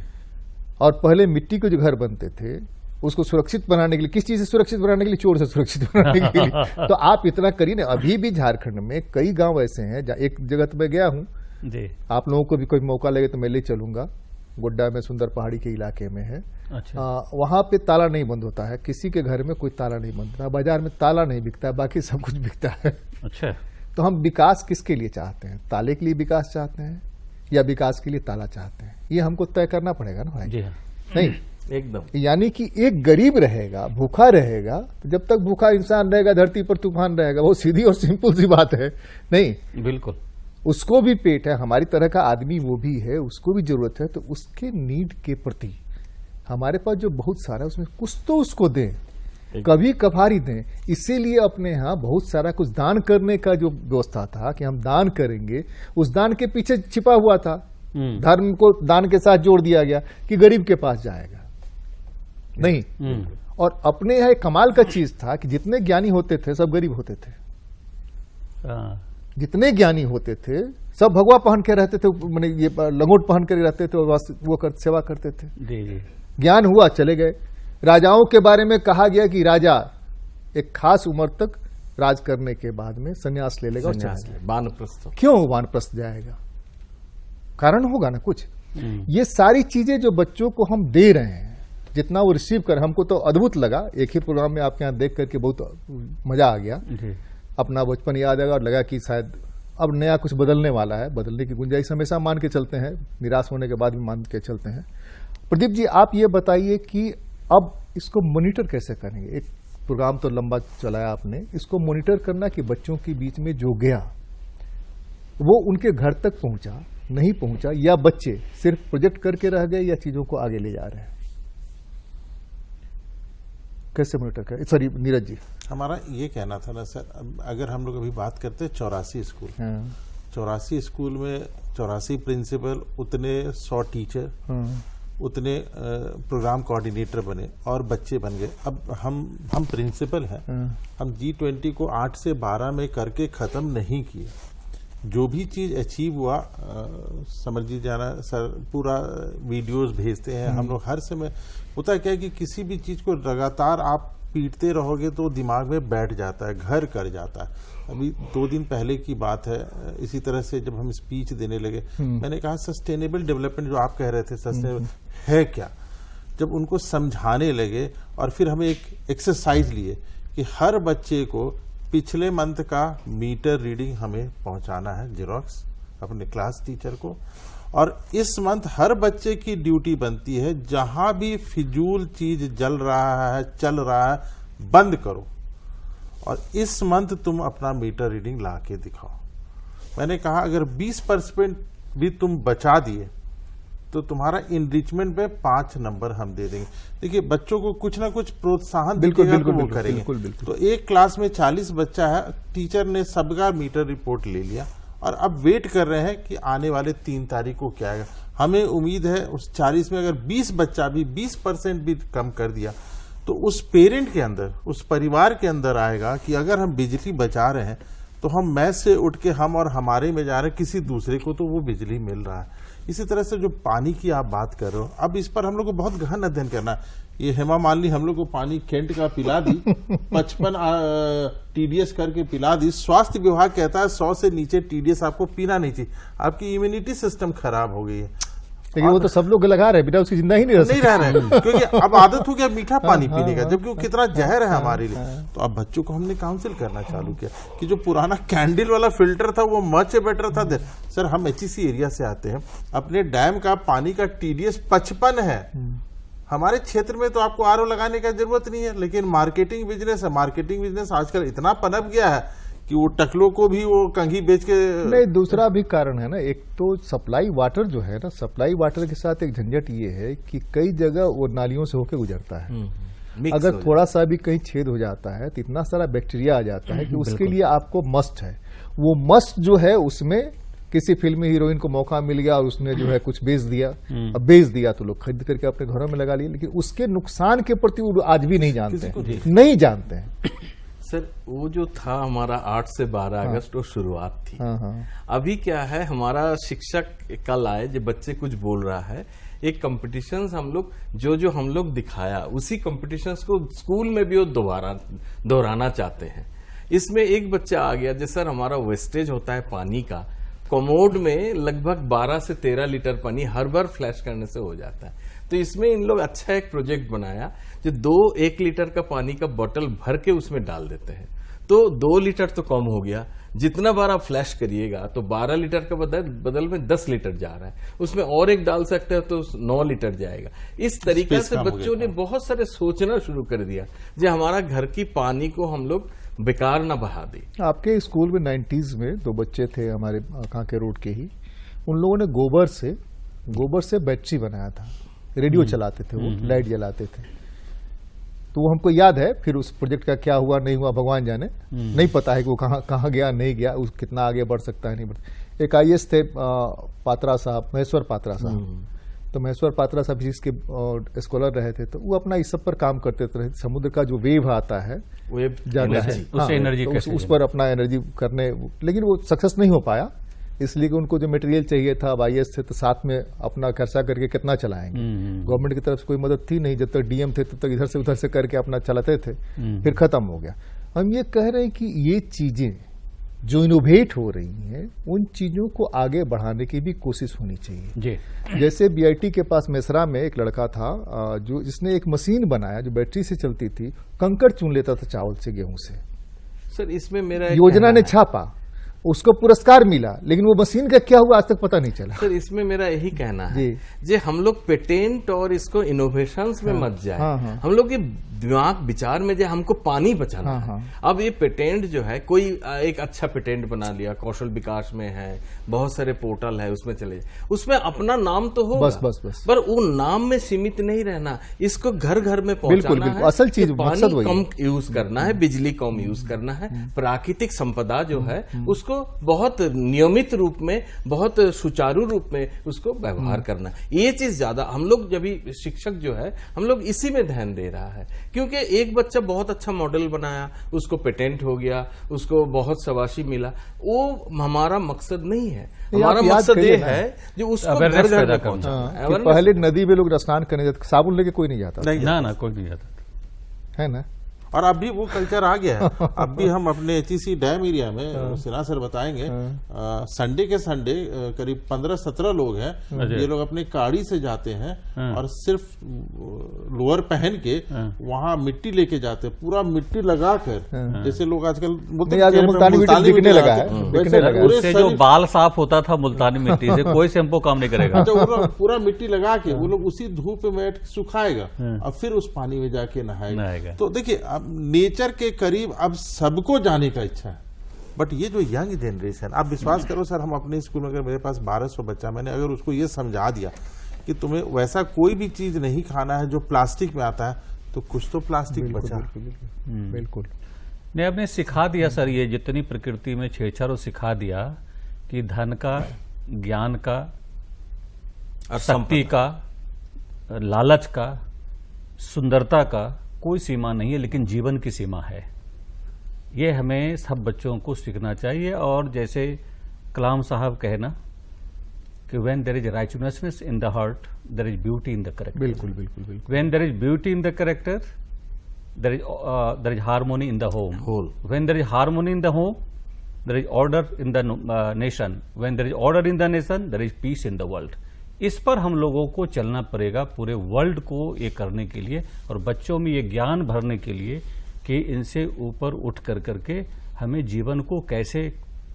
और पहले मिट्टी के जो घर बनते थे, उसको सुरक्षित बनाने के लिए, किस चीज से सुरक्षित बनाने के लिए? चोर से सुरक्षित बनाने के लिए। तो आप इतना करिए ना। अभी भी झारखंड में कई गांव ऐसे हैं, एक जगह मैं गया हूँ, आप लोगों को भी कोई मौका लगे तो मैं ले चलूंगा। गोड्डा में सुंदर पहाड़ी के इलाके में है। अच्छा। वहां पे ताला नहीं बंद होता है, किसी के घर में कोई ताला नहीं बंद होता, बाजार में ताला नहीं बिकता है, बाकी सब कुछ बिकता है। अच्छा। तो हम विकास किसके लिए चाहते हैं? ताले के लिए विकास चाहते हैं या विकास के लिए ताला चाहते हैं? ये हमको तय करना पड़ेगा ना भाई। जी हाँ। नहीं, एकदम। यानी कि एक गरीब रहेगा, भूखा रहेगा, तो जब तक भूखा इंसान रहेगा धरती पर तूफान रहेगा। वो सीधी और सिंपल सी बात है। नहीं, बिल्कुल। उसको भी पेट है, हमारी तरह का आदमी वो भी है, उसको भी जरूरत है। तो उसके नीड के प्रति हमारे पास जो बहुत सारा, उसमें कुछ तो उसको दें, कभी कभारी दें। इसीलिए अपने यहाँ बहुत सारा कुछ दान करने का जो व्यवस्था था कि हम दान करेंगे, उस दान के पीछे छिपा हुआ था, धर्म को दान के साथ जोड़ दिया गया कि गरीब के पास जाएगा। नहीं, और अपने यहाँ एक कमाल का चीज था कि जितने ज्ञानी होते थे सब गरीब होते थे। जितने ज्ञानी होते थे सब भगवा पहन के रहते थे, मैंने ये लंगोट पहन कर रहते थे और वो सेवा करते थे। जी। ज्ञान हुआ, चले गए। राजाओं के बारे में कहा गया कि राजा एक खास उम्र तक राज करने के बाद में संन्यास ले लेगा और चला जाएगा। वानप्रस्थ। क्यों वानप्रस्थ जाएगा? कारण होगा ना कुछ। ये सारी चीजें जो बच्चों को हम दे रहे हैं, जितना वो रिसीव कर, हमको तो अद्भुत लगा। एक ही प्रोग्राम में आपके यहाँ देख करके बहुत मजा आ गया। अपना बचपन याद आएगा और लगा कि शायद अब नया कुछ बदलने वाला है। बदलने की गुंजाइश हमेशा मान के चलते हैं, निराश होने के बाद भी मान के चलते हैं। प्रदीप जी, आप ये बताइए कि अब इसको मॉनिटर कैसे करेंगे? एक प्रोग्राम तो लंबा चलाया आपने, इसको मॉनिटर करना कि बच्चों के बीच में जो गया वो उनके घर तक पहुंचा, नहीं पहुंचा, या बच्चे सिर्फ प्रोजेक्ट करके रह गए या चीजों को आगे ले जा रहे हैं? कैसे मॉनिटर करें? सॉरी नीरज जी। हमारा ये कहना था ना सर, अगर हम लोग अभी बात करते हैं 84 स्कूल, 84 स्कूल में 84 प्रिंसिपल, उतने 100 टीचर, उतने प्रोग्राम कोऑर्डिनेटर बने और बच्चे बन गए। अब हम प्रिंसिपल हैं, हम G20 को 8 से 12 में करके खत्म नहीं किए। जो भी चीज अचीव हुआ, समझिए जाना सर, पूरा वीडियोस भेजते हैं हम लोग हर समय। होता क्या है कि किसी भी चीज को लगातार आप पीटते रहोगे तो दिमाग में बैठ जाता है, घर कर जाता है। अभी 2 दिन पहले की बात है, इसी तरह से जब हम स्पीच देने लगे, मैंने कहा सस्टेनेबल डेवलपमेंट जो आप कह रहे थे सस्टेनेबल है क्या, जब उनको समझाने लगे और फिर हमें एक एक्सरसाइज लिए कि हर बच्चे को पिछले मंथ का मीटर रीडिंग हमें पहुंचाना है जेरोक्स अपने क्लास टीचर को, और इस मंथ हर बच्चे की ड्यूटी बनती है जहां भी फिजूल चीज जल रहा है, चल रहा है, बंद करो और इस मंथ तुम अपना मीटर रीडिंग ला के दिखाओ। मैंने कहा अगर 20% भी तुम बचा दिए तो तुम्हारा इनरिचमेंट में 5 नंबर हम दे देंगे। देखिए बच्चों को कुछ ना कुछ प्रोत्साहन दिखेगा तो वो करेंगे। तो एक क्लास में 40 बच्चा है, टीचर ने सबका मीटर रिपोर्ट ले लिया और अब वेट कर रहे हैं कि आने वाले 3 तारीख को क्या आएगा। हमें उम्मीद है उस 40 में अगर 20 बच्चा भी 20% भी कम कर दिया तो उस पेरेंट के अंदर, उस परिवार के अंदर आएगा कि अगर हम बिजली बचा रहे हैं तो हम मैस से उठ के हम और हमारे में जा रहे हैं, किसी दूसरे को तो वो बिजली मिल रहा है। इसी तरह से जो पानी की आप बात कर रहे हो, अब इस पर हम लोग को बहुत गहन अध्ययन करना है। ये हेमा मालिनी हम लोग को पानी कैंट का पिला दी, 55 TDS करके पिला दी। स्वास्थ्य विभाग कहता है 100 से नीचे TDS आपको पीना नहीं चाहिए, आपकी इम्यूनिटी सिस्टम खराब हो गई है। लेकिन वो तो सब लोग लगा रहे, बिना उसकी जिंदा ही नहीं रह रहे क्योंकि अब आदत हो गया मीठा पानी पीने का, जबकि वो कितना जहर है हमारे लिए। तो अब बच्चों को हमने काउंसिल करना चालू किया कि जो पुराना कैंडल वाला फिल्टर था वो मच बेटर था। सर हम HEC एरिया से आते हैं, अपने डैम का पानी का TDS 55 है। हमारे क्षेत्र में तो आपको RO लगाने का जरूरत नहीं है, लेकिन मार्केटिंग बिजनेस आजकल इतना पनप गया है कि वो टकलों को भी वो कंघी बेच के। नहीं, दूसरा भी कारण है ना, एक तो सप्लाई वाटर जो है ना, सप्लाई वाटर के साथ एक झंझट ये है कि कई जगह वो नालियों से होकर गुजरता है। अगर थोड़ा सा भी कहीं छेद हो जाता है तो इतना सारा बैक्टीरिया आ जाता है कि उसके लिए आपको मस्ट है। वो मस्ट जो है उसमें किसी फिल्मी हीरोइन को मौका मिल गया और उसने जो है कुछ बेच दिया, अब बेच दिया तो लोग खरीद करके अपने घरों में लगा लिए, लेकिन उसके नुकसान के प्रति वो आज भी नहीं जानते हैं। सर वो जो था हमारा 8 से 12 अगस्त वो शुरुआत थी। अभी क्या है, हमारा शिक्षक कल आए, जब बच्चे कुछ बोल रहा है, एक कॉम्पिटिशन्स हम लोग दिखाया, उसी कॉम्पिटिशन्स को स्कूल में भी वो दोहराना चाहते हैं। इसमें एक बच्चा आ गया, जैसे सर हमारा वेस्टेज होता है पानी का, कमोड में लगभग 12 से 13 लीटर पानी हर बार फ्लैश करने से हो जाता है। तो इसमें इन लोग अच्छा एक प्रोजेक्ट बनाया जो 1 लीटर का पानी का बोतल भर के उसमें डाल देते हैं, तो 2 लीटर तो कम हो गया। जितना बार आप फ्लैश करिएगा तो 12 लीटर का बदल में 10 लीटर जा रहा है, उसमें और एक डाल सकते हो तो 9 लीटर जाएगा। इस तरीके से बच्चों ने बहुत सारे सोचना शुरू कर दिया जो हमारा घर की पानी को हम लोग बेकार ना बहा दी। आपके स्कूल में 90s में 2 बच्चे थे हमारे कांके रोड के ही, उन लोगों ने गोबर से बैटरी बनाया था, रेडियो चलाते थे, वो लाइट जलाते थे। तो वो हमको याद है, फिर उस प्रोजेक्ट का क्या हुआ नहीं हुआ भगवान जाने, नहीं पता है कि वो कहाँ गया नहीं गया, कितना आगे बढ़ सकता है नहीं बढ़। एक IAS थे पात्रा साहब, महेश्वर पात्रा साहब, तो महेश्वर पात्रा साहब जिसके स्कॉलर रहे थे, तो वो अपना इस सब पर काम करते थे। समुद्र का जो वेव आता है उस पर अपना एनर्जी करने, लेकिन वो सक्सेस नहीं हो पाया, इसलिए कि उनको जो मटेरियल चाहिए था, अब IAS थे तो साथ में अपना खर्चा करके कितना चलाएंगे। गवर्नमेंट की तरफ से कोई मदद थी नहीं, जब तक DM थे तब तक इधर से उधर से करके अपना चलाते थे, फिर खत्म हो गया। हम ये कह रहे हैं कि ये चीजें जो इनोवेट हो रही हैं, उन चीजों को आगे बढ़ाने की भी कोशिश होनी चाहिए जी। जैसे BIT के पास मेसरा में एक लड़का था जो जिसने एक मशीन बनाया जो बैटरी से चलती थी, कंकड़ चुन लेता था चावल से, गेहूं से। सर इसमें मेरा योजना ने छापा, उसको पुरस्कार मिला, लेकिन वो मशीन का क्या हुआ आज तक पता नहीं चला। सर इसमें मेरा यही कहना है जी। जे हम लोग पेटेंट और इसको इनोवेशंस में मत जाए। हाँ। हम लोग ये दिमाग विचार में जो हमको पानी बचाना है। अब ये पेटेंट जो है, कोई एक अच्छा पेटेंट बना लिया, कौशल विकास में है, बहुत सारे पोर्टल है, उसमें चले, उसमें अपना नाम तो होगा, बस। पर वो नाम में सीमित नहीं रहना, इसको घर घर में पहुंचाना है। असल चीज मकसद वही कम यूज करना है, बिजली कम यूज करना है, प्राकृतिक संपदा जो है उसको बहुत नियमित रूप में, बहुत सुचारू रूप में उसको व्यवहार करना है। ये चीज ज्यादा हम लोग जब भी शिक्षक जो है, हम लोग इसी में ध्यान दे रहा है, क्योंकि एक बच्चा बहुत अच्छा मॉडल बनाया, उसको पेटेंट हो गया, उसको बहुत शाबाशी मिला, वो हमारा मकसद नहीं है। हमारा मकसद ये है जो उसको घर घर में पहुंचाना है। पहले नदी में लोग स्नान करने जाते, साबुन लेके कोई नहीं जाता, ना कोई नहीं जाता है ना। और अब भी वो कल्चर आ गया है। अब भी हम अपने एचईसी डैम एरिया में, सिन्हा सर बताएंगे, संडे के संडे करीब 15-17 लोग हैं, ये लोग अपने गाड़ी से जाते हैं और सिर्फ लोअर पहन के वहाँ मिट्टी लेके जाते हैं, पूरा मिट्टी लगाकर, जैसे लोग आजकल मुल्तानी मिट्टी बिकने लगा है, उससे जो बाल साफ होता था मुल्तानी मिट्टी से, कोई शैम्पू काम नहीं करेगा। पूरा मिट्टी लगा के वो लोग उसी धूप में सुखाएगा और फिर उस पानी में जाके नहाएगा। तो देखिए, अब नेचर के करीब अब सबको जाने का इच्छा है, बट ये जो यंग जनरेशन, आप विश्वास करो सर, हम अपने स्कूल में, अगर मेरे पास 1200 बच्चा, मैंने अगर उसको ये समझा दिया कि तुम्हें वैसा कोई भी चीज नहीं खाना है जो प्लास्टिक में आता है, तो कुछ तो प्लास्टिक बचा। बिल्कुल ने आपने सिखा दिया सर, ये जितनी प्रकृति में छेड़छाड़ हो सिखा दिया कि धन का, ज्ञान का, शक्ति का, लालच का, सुंदरता का कोई सीमा नहीं है, लेकिन जीवन की सीमा है। ये हमें सब बच्चों को सीखना चाहिए। और जैसे कलाम साहब कहे ना कि when there is righteousness in the heart there is beauty in the character. बिल्कुल। When there is beauty in the character there is harmony in the home. When there is harmony in the home there is order in the nation. When there is order in the nation there is peace in the world. इस पर हम लोगों को चलना पड़ेगा पूरे world को ये करने के लिए, और बच्चों में ये ज्ञान भरने के लिए कि इनसे ऊपर उठ करके हमें जीवन को कैसे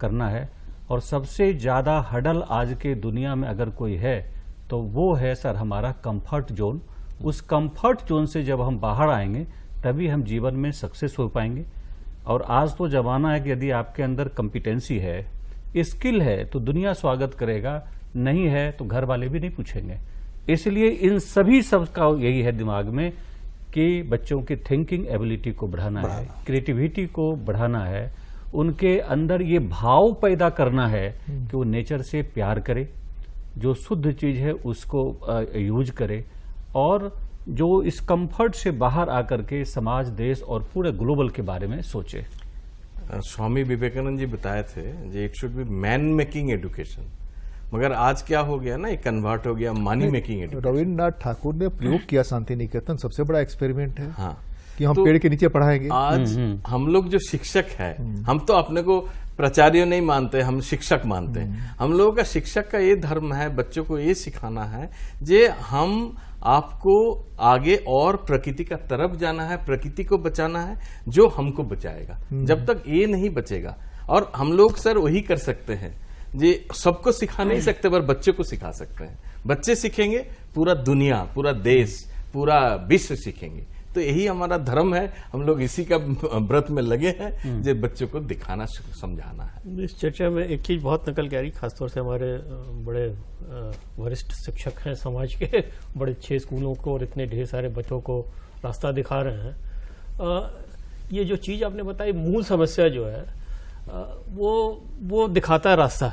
करना है। और सबसे ज्यादा हडल आज के दुनिया में अगर कोई है तो वो है सर हमारा कंफर्ट जोन। उस कंफर्ट जोन से जब हम बाहर आएंगे तभी हम जीवन में सक्सेस हो पाएंगे। और आज तो जमाना है कि यदि आपके अंदर कॉम्पिटेंसी है, स्किल है, तो दुनिया स्वागत करेगा, नहीं है तो घर वाले भी नहीं पूछेंगे। इसलिए इन सभी सब का यही है दिमाग में कि बच्चों की थिंकिंग एबिलिटी को बढ़ाना है, क्रिएटिविटी को बढ़ाना है, उनके अंदर ये भाव पैदा करना है कि वो नेचर से प्यार करे, जो शुद्ध चीज है उसको यूज करे, और जो इस कंफर्ट से बाहर आकर के समाज, देश और पूरे ग्लोबल के बारे में सोचे। स्वामी विवेकानंद जी बताए थे जे it should be man making education, मगर आज क्या हो गया ना, ये कन्वर्ट हो गया money making education. Rabindranath Thakur ने प्रयोग किया शांति निकेतन, सबसे बड़ा एक्सपेरिमेंट है। हाँ, कि हम तो पेड़ के नीचे पढ़ाएंगे। आज हम लोग जो शिक्षक है, हम तो अपने को प्राचार्य नहीं मानते, हम शिक्षक मानते हैं। हम लोगों का शिक्षक का ये धर्म है, बच्चों को ये सिखाना है जे हम आपको आगे और प्रकृति का तरफ जाना है, प्रकृति को बचाना है जो हमको बचाएगा। जब तक ये नहीं बचेगा, और हम लोग सर वही कर सकते हैं जी, सबको सिखा नहीं सकते पर बच्चों को सिखा सकते हैं। बच्चे सीखेंगे, पूरा दुनिया, पूरा देश, पूरा विश्व सीखेंगे। तो यही हमारा धर्म है, हम लोग इसी का व्रत में लगे हैं जो बच्चों को दिखाना, समझाना है। इस चर्चा में एक चीज बहुत निकल के आ रही, खासतौर से हमारे बड़े वरिष्ठ शिक्षक हैं समाज के, बड़े 6 स्कूलों को और इतने ढेर सारे बच्चों को रास्ता दिखा रहे हैं। ये जो चीज आपने बताई, मूल समस्या जो है वो दिखाता है रास्ता,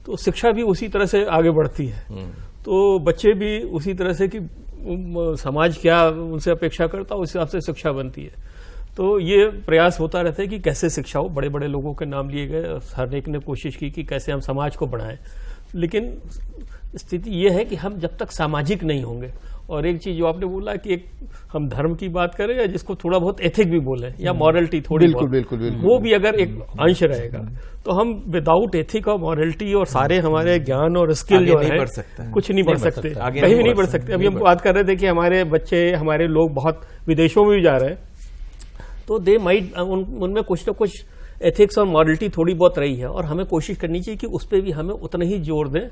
तो शिक्षा भी उसी तरह से आगे बढ़ती है। तो बच्चे भी उसी तरह से कि समाज क्या उनसे अपेक्षा करता है उस हिसाब से शिक्षा बनती है। तो ये प्रयास होता रहता है कि कैसे शिक्षा हो। बड़े बड़े लोगों के नाम लिए गए, हर एक ने कोशिश की कि कैसे हम समाज को बढ़ाएं, लेकिन स्थिति ये है कि हम जब तक सामाजिक नहीं होंगे, और एक चीज जो आपने बोला कि एक हम धर्म की बात करें या जिसको थोड़ा बहुत एथिक भी बोले या मॉरलिटी थोड़ी बिल्कुल, वो भी अगर एक अंश रहेगा तो हम विदाउट एथिक और मॉरलिटी और सारे हमारे ज्ञान और स्किल जो है कुछ नहीं बढ़ सकते, कहीं भी नहीं बढ़ सकते। अभी हम बात कर रहे थे कि हमारे बच्चे, हमारे लोग बहुत विदेशों में भी जा रहे हैं, तो दे माइट उनमें कुछ न कुछ एथिक्स और मॉरलिटी थोड़ी बहुत रही है, और हमें कोशिश करनी चाहिए कि उस पर भी हमें उतना ही जोर दें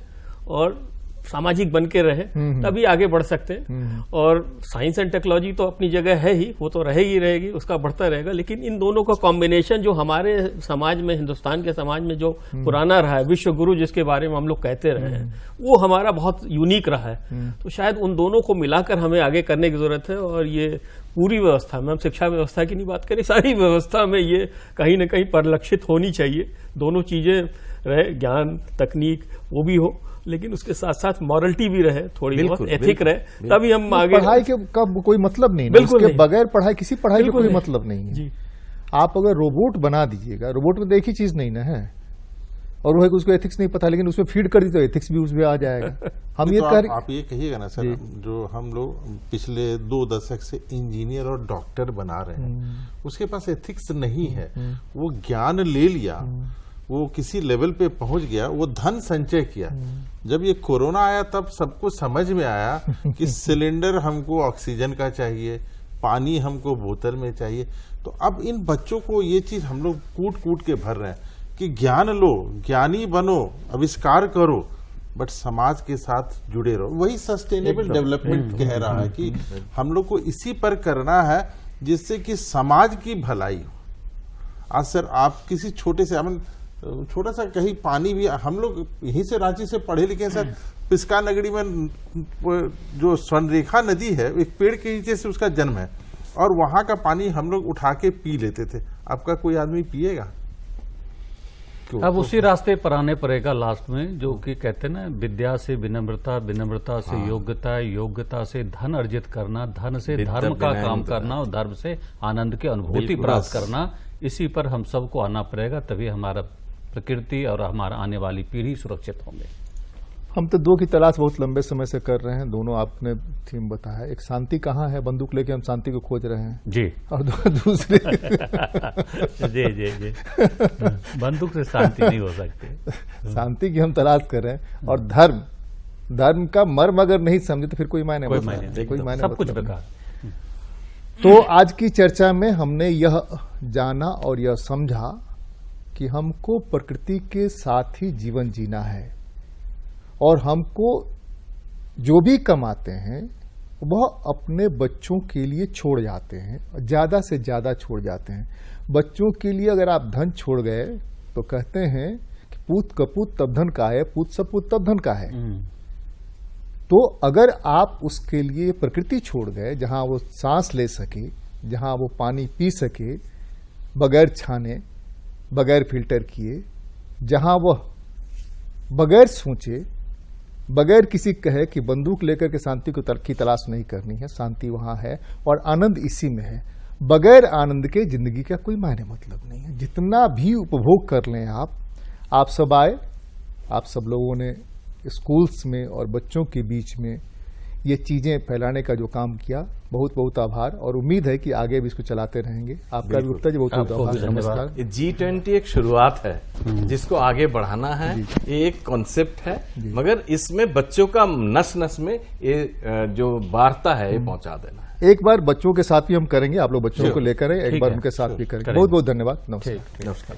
और सामाजिक बन के रहें, तभी आगे बढ़ सकते हैं। और साइंस एंड टेक्नोलॉजी तो अपनी जगह है ही, वो तो रहेगी, उसका बढ़ता रहेगा, लेकिन इन दोनों का कॉम्बिनेशन जो हमारे समाज में, हिंदुस्तान के समाज में जो पुराना रहा है, विश्व गुरु जिसके बारे में हम लोग कहते रहे हैं, वो हमारा बहुत यूनिक रहा है। तो शायद उन दोनों को मिलाकर हमें आगे करने की जरूरत है। और ये पूरी व्यवस्था में, हम शिक्षा व्यवस्था की नहीं बात करें, सारी व्यवस्था में ये कहीं ना कहीं परिलक्षित होनी चाहिए। दोनों चीजें रहे, ज्ञान तकनीक वो भी हो, लेकिन उसके साथ साथ मॉरलिटी भी रहे, थोड़ी बहुत एथिक रहे, तभी हम आगे। पढ़ाई के का कोई मतलब नहीं, बिल्कुल उसके नहीं। बगैर पढ़ाई, किसी पढ़ाई का कोई नहीं। मतलब नहीं है। जी। आप अगर रोबोट बना दीजिएगा, रोबोट में तो एक ही चीज नहीं ना है, और वो है कि उसको एथिक्स नहीं पता, लेकिन उसमें फीड कर दी तो एथिक्स भी उसमें आ जाएगा। हम ये तो कर आप ये कहिएगा ना सर, जो हम लोग पिछले 2 दशक से इंजीनियर और डॉक्टर बना रहे हैं, उसके पास एथिक्स नहीं है। वो ज्ञान ले लिया, वो किसी लेवल पे पहुंच गया, वो धन संचय किया। जब ये कोरोना आया तब सबको समझ में आया कि सिलेंडर हमको ऑक्सीजन का चाहिए, पानी हमको बोतल में चाहिए। तो अब इन बच्चों को ये चीज हम लोग कूट कूट के भर रहे हैं कि ज्ञान लो, ज्ञानी बनो, आविष्कार करो, बट समाज के साथ जुड़े रहो। वही सस्टेनेबल डेवलपमेंट कह रहा है कि हम लोग को इसी पर करना है जिससे कि समाज की भलाई हो। आज सर आप किसी छोटे से, छोटा सा कहीं पानी भी, हम लोग यहीं से रांची से पढ़े लिखे सर, पिस्का नगरी में जो स्वर्णरेखा नदी है, एक पेड़ के नीचे से उसका जन्म है, और वहां का पानी हम लोग उठा के पी लेते थे। आपका कोई आदमी पिएगा? अब उसी रास्ते पर आने पड़ेगा लास्ट में, जो कि कहते हैं ना, विद्या से विनम्रता, विनम्रता से योग्यता, योग्यता से धन अर्जित करना, धन से धर्म का काम करना, और धर्म से आनंद की अनुभूति प्राप्त करना। इसी पर हम सबको आना पड़ेगा, तभी हमारा प्रकृति और हमारा आने वाली पीढ़ी सुरक्षित होंगे। हम तो 2 की तलाश बहुत लंबे समय से कर रहे हैं। दोनों आपने थीम बताया, एक शांति कहाँ है, बंदूक लेके हम शांति को खोज रहे हैं जी, और दूसरे जी जी जी बंदूक से शांति नहीं हो सकती, शांति की हम तलाश कर रहे हैं। और धर्म का मर्म अगर नहीं समझे तो फिर कोई मायने कोई मतलब मायने नहीं, नहीं, कोई मायने सब कुछ मतलब बेकार। तो आज की चर्चा में हमने यह जाना और यह समझा कि हमको प्रकृति के साथ ही जीवन जीना है, और हमको जो भी कमाते हैं वह अपने बच्चों के लिए छोड़ जाते हैं, ज्यादा से ज्यादा छोड़ जाते हैं। बच्चों के लिए अगर आप धन छोड़ गए तो कहते हैं कि पूत कपूत तब धन का है, पूत सपूत तब धन का है। तो अगर आप उसके लिए प्रकृति छोड़ गए, जहां वो सांस ले सके, जहां वो पानी पी सके बगैर छाने, बगैर फिल्टर किए, जहां वह बगैर सोचे, बगैर किसी कहे कि बंदूक लेकर के शांति की तलाश नहीं करनी है, शांति वहां है और आनंद इसी में है। बगैर आनंद के जिंदगी का कोई मायने मतलब नहीं है। जितना भी उपभोग कर लें आप सब आए, आप सब लोगों ने स्कूल्स में और बच्चों के बीच में ये चीजें फैलाने का जो काम किया, बहुत बहुत आभार, और उम्मीद है कि आगे भी इसको चलाते रहेंगे। आपका भी उत्तर जी बहुत बहुत आभार, नमस्कार। G20 एक शुरुआत है जिसको आगे बढ़ाना है, ये एक कॉन्सेप्ट है, मगर इसमें बच्चों का नस नस में ये जो वार्ता है ये पहुंचा देना है। एक बार बच्चों के साथ भी हम करेंगे, आप लोग बच्चों को लेकर आए, एक बार उनके साथ भी करेंगे। बहुत बहुत धन्यवाद, नमस्कार। नमस्कार।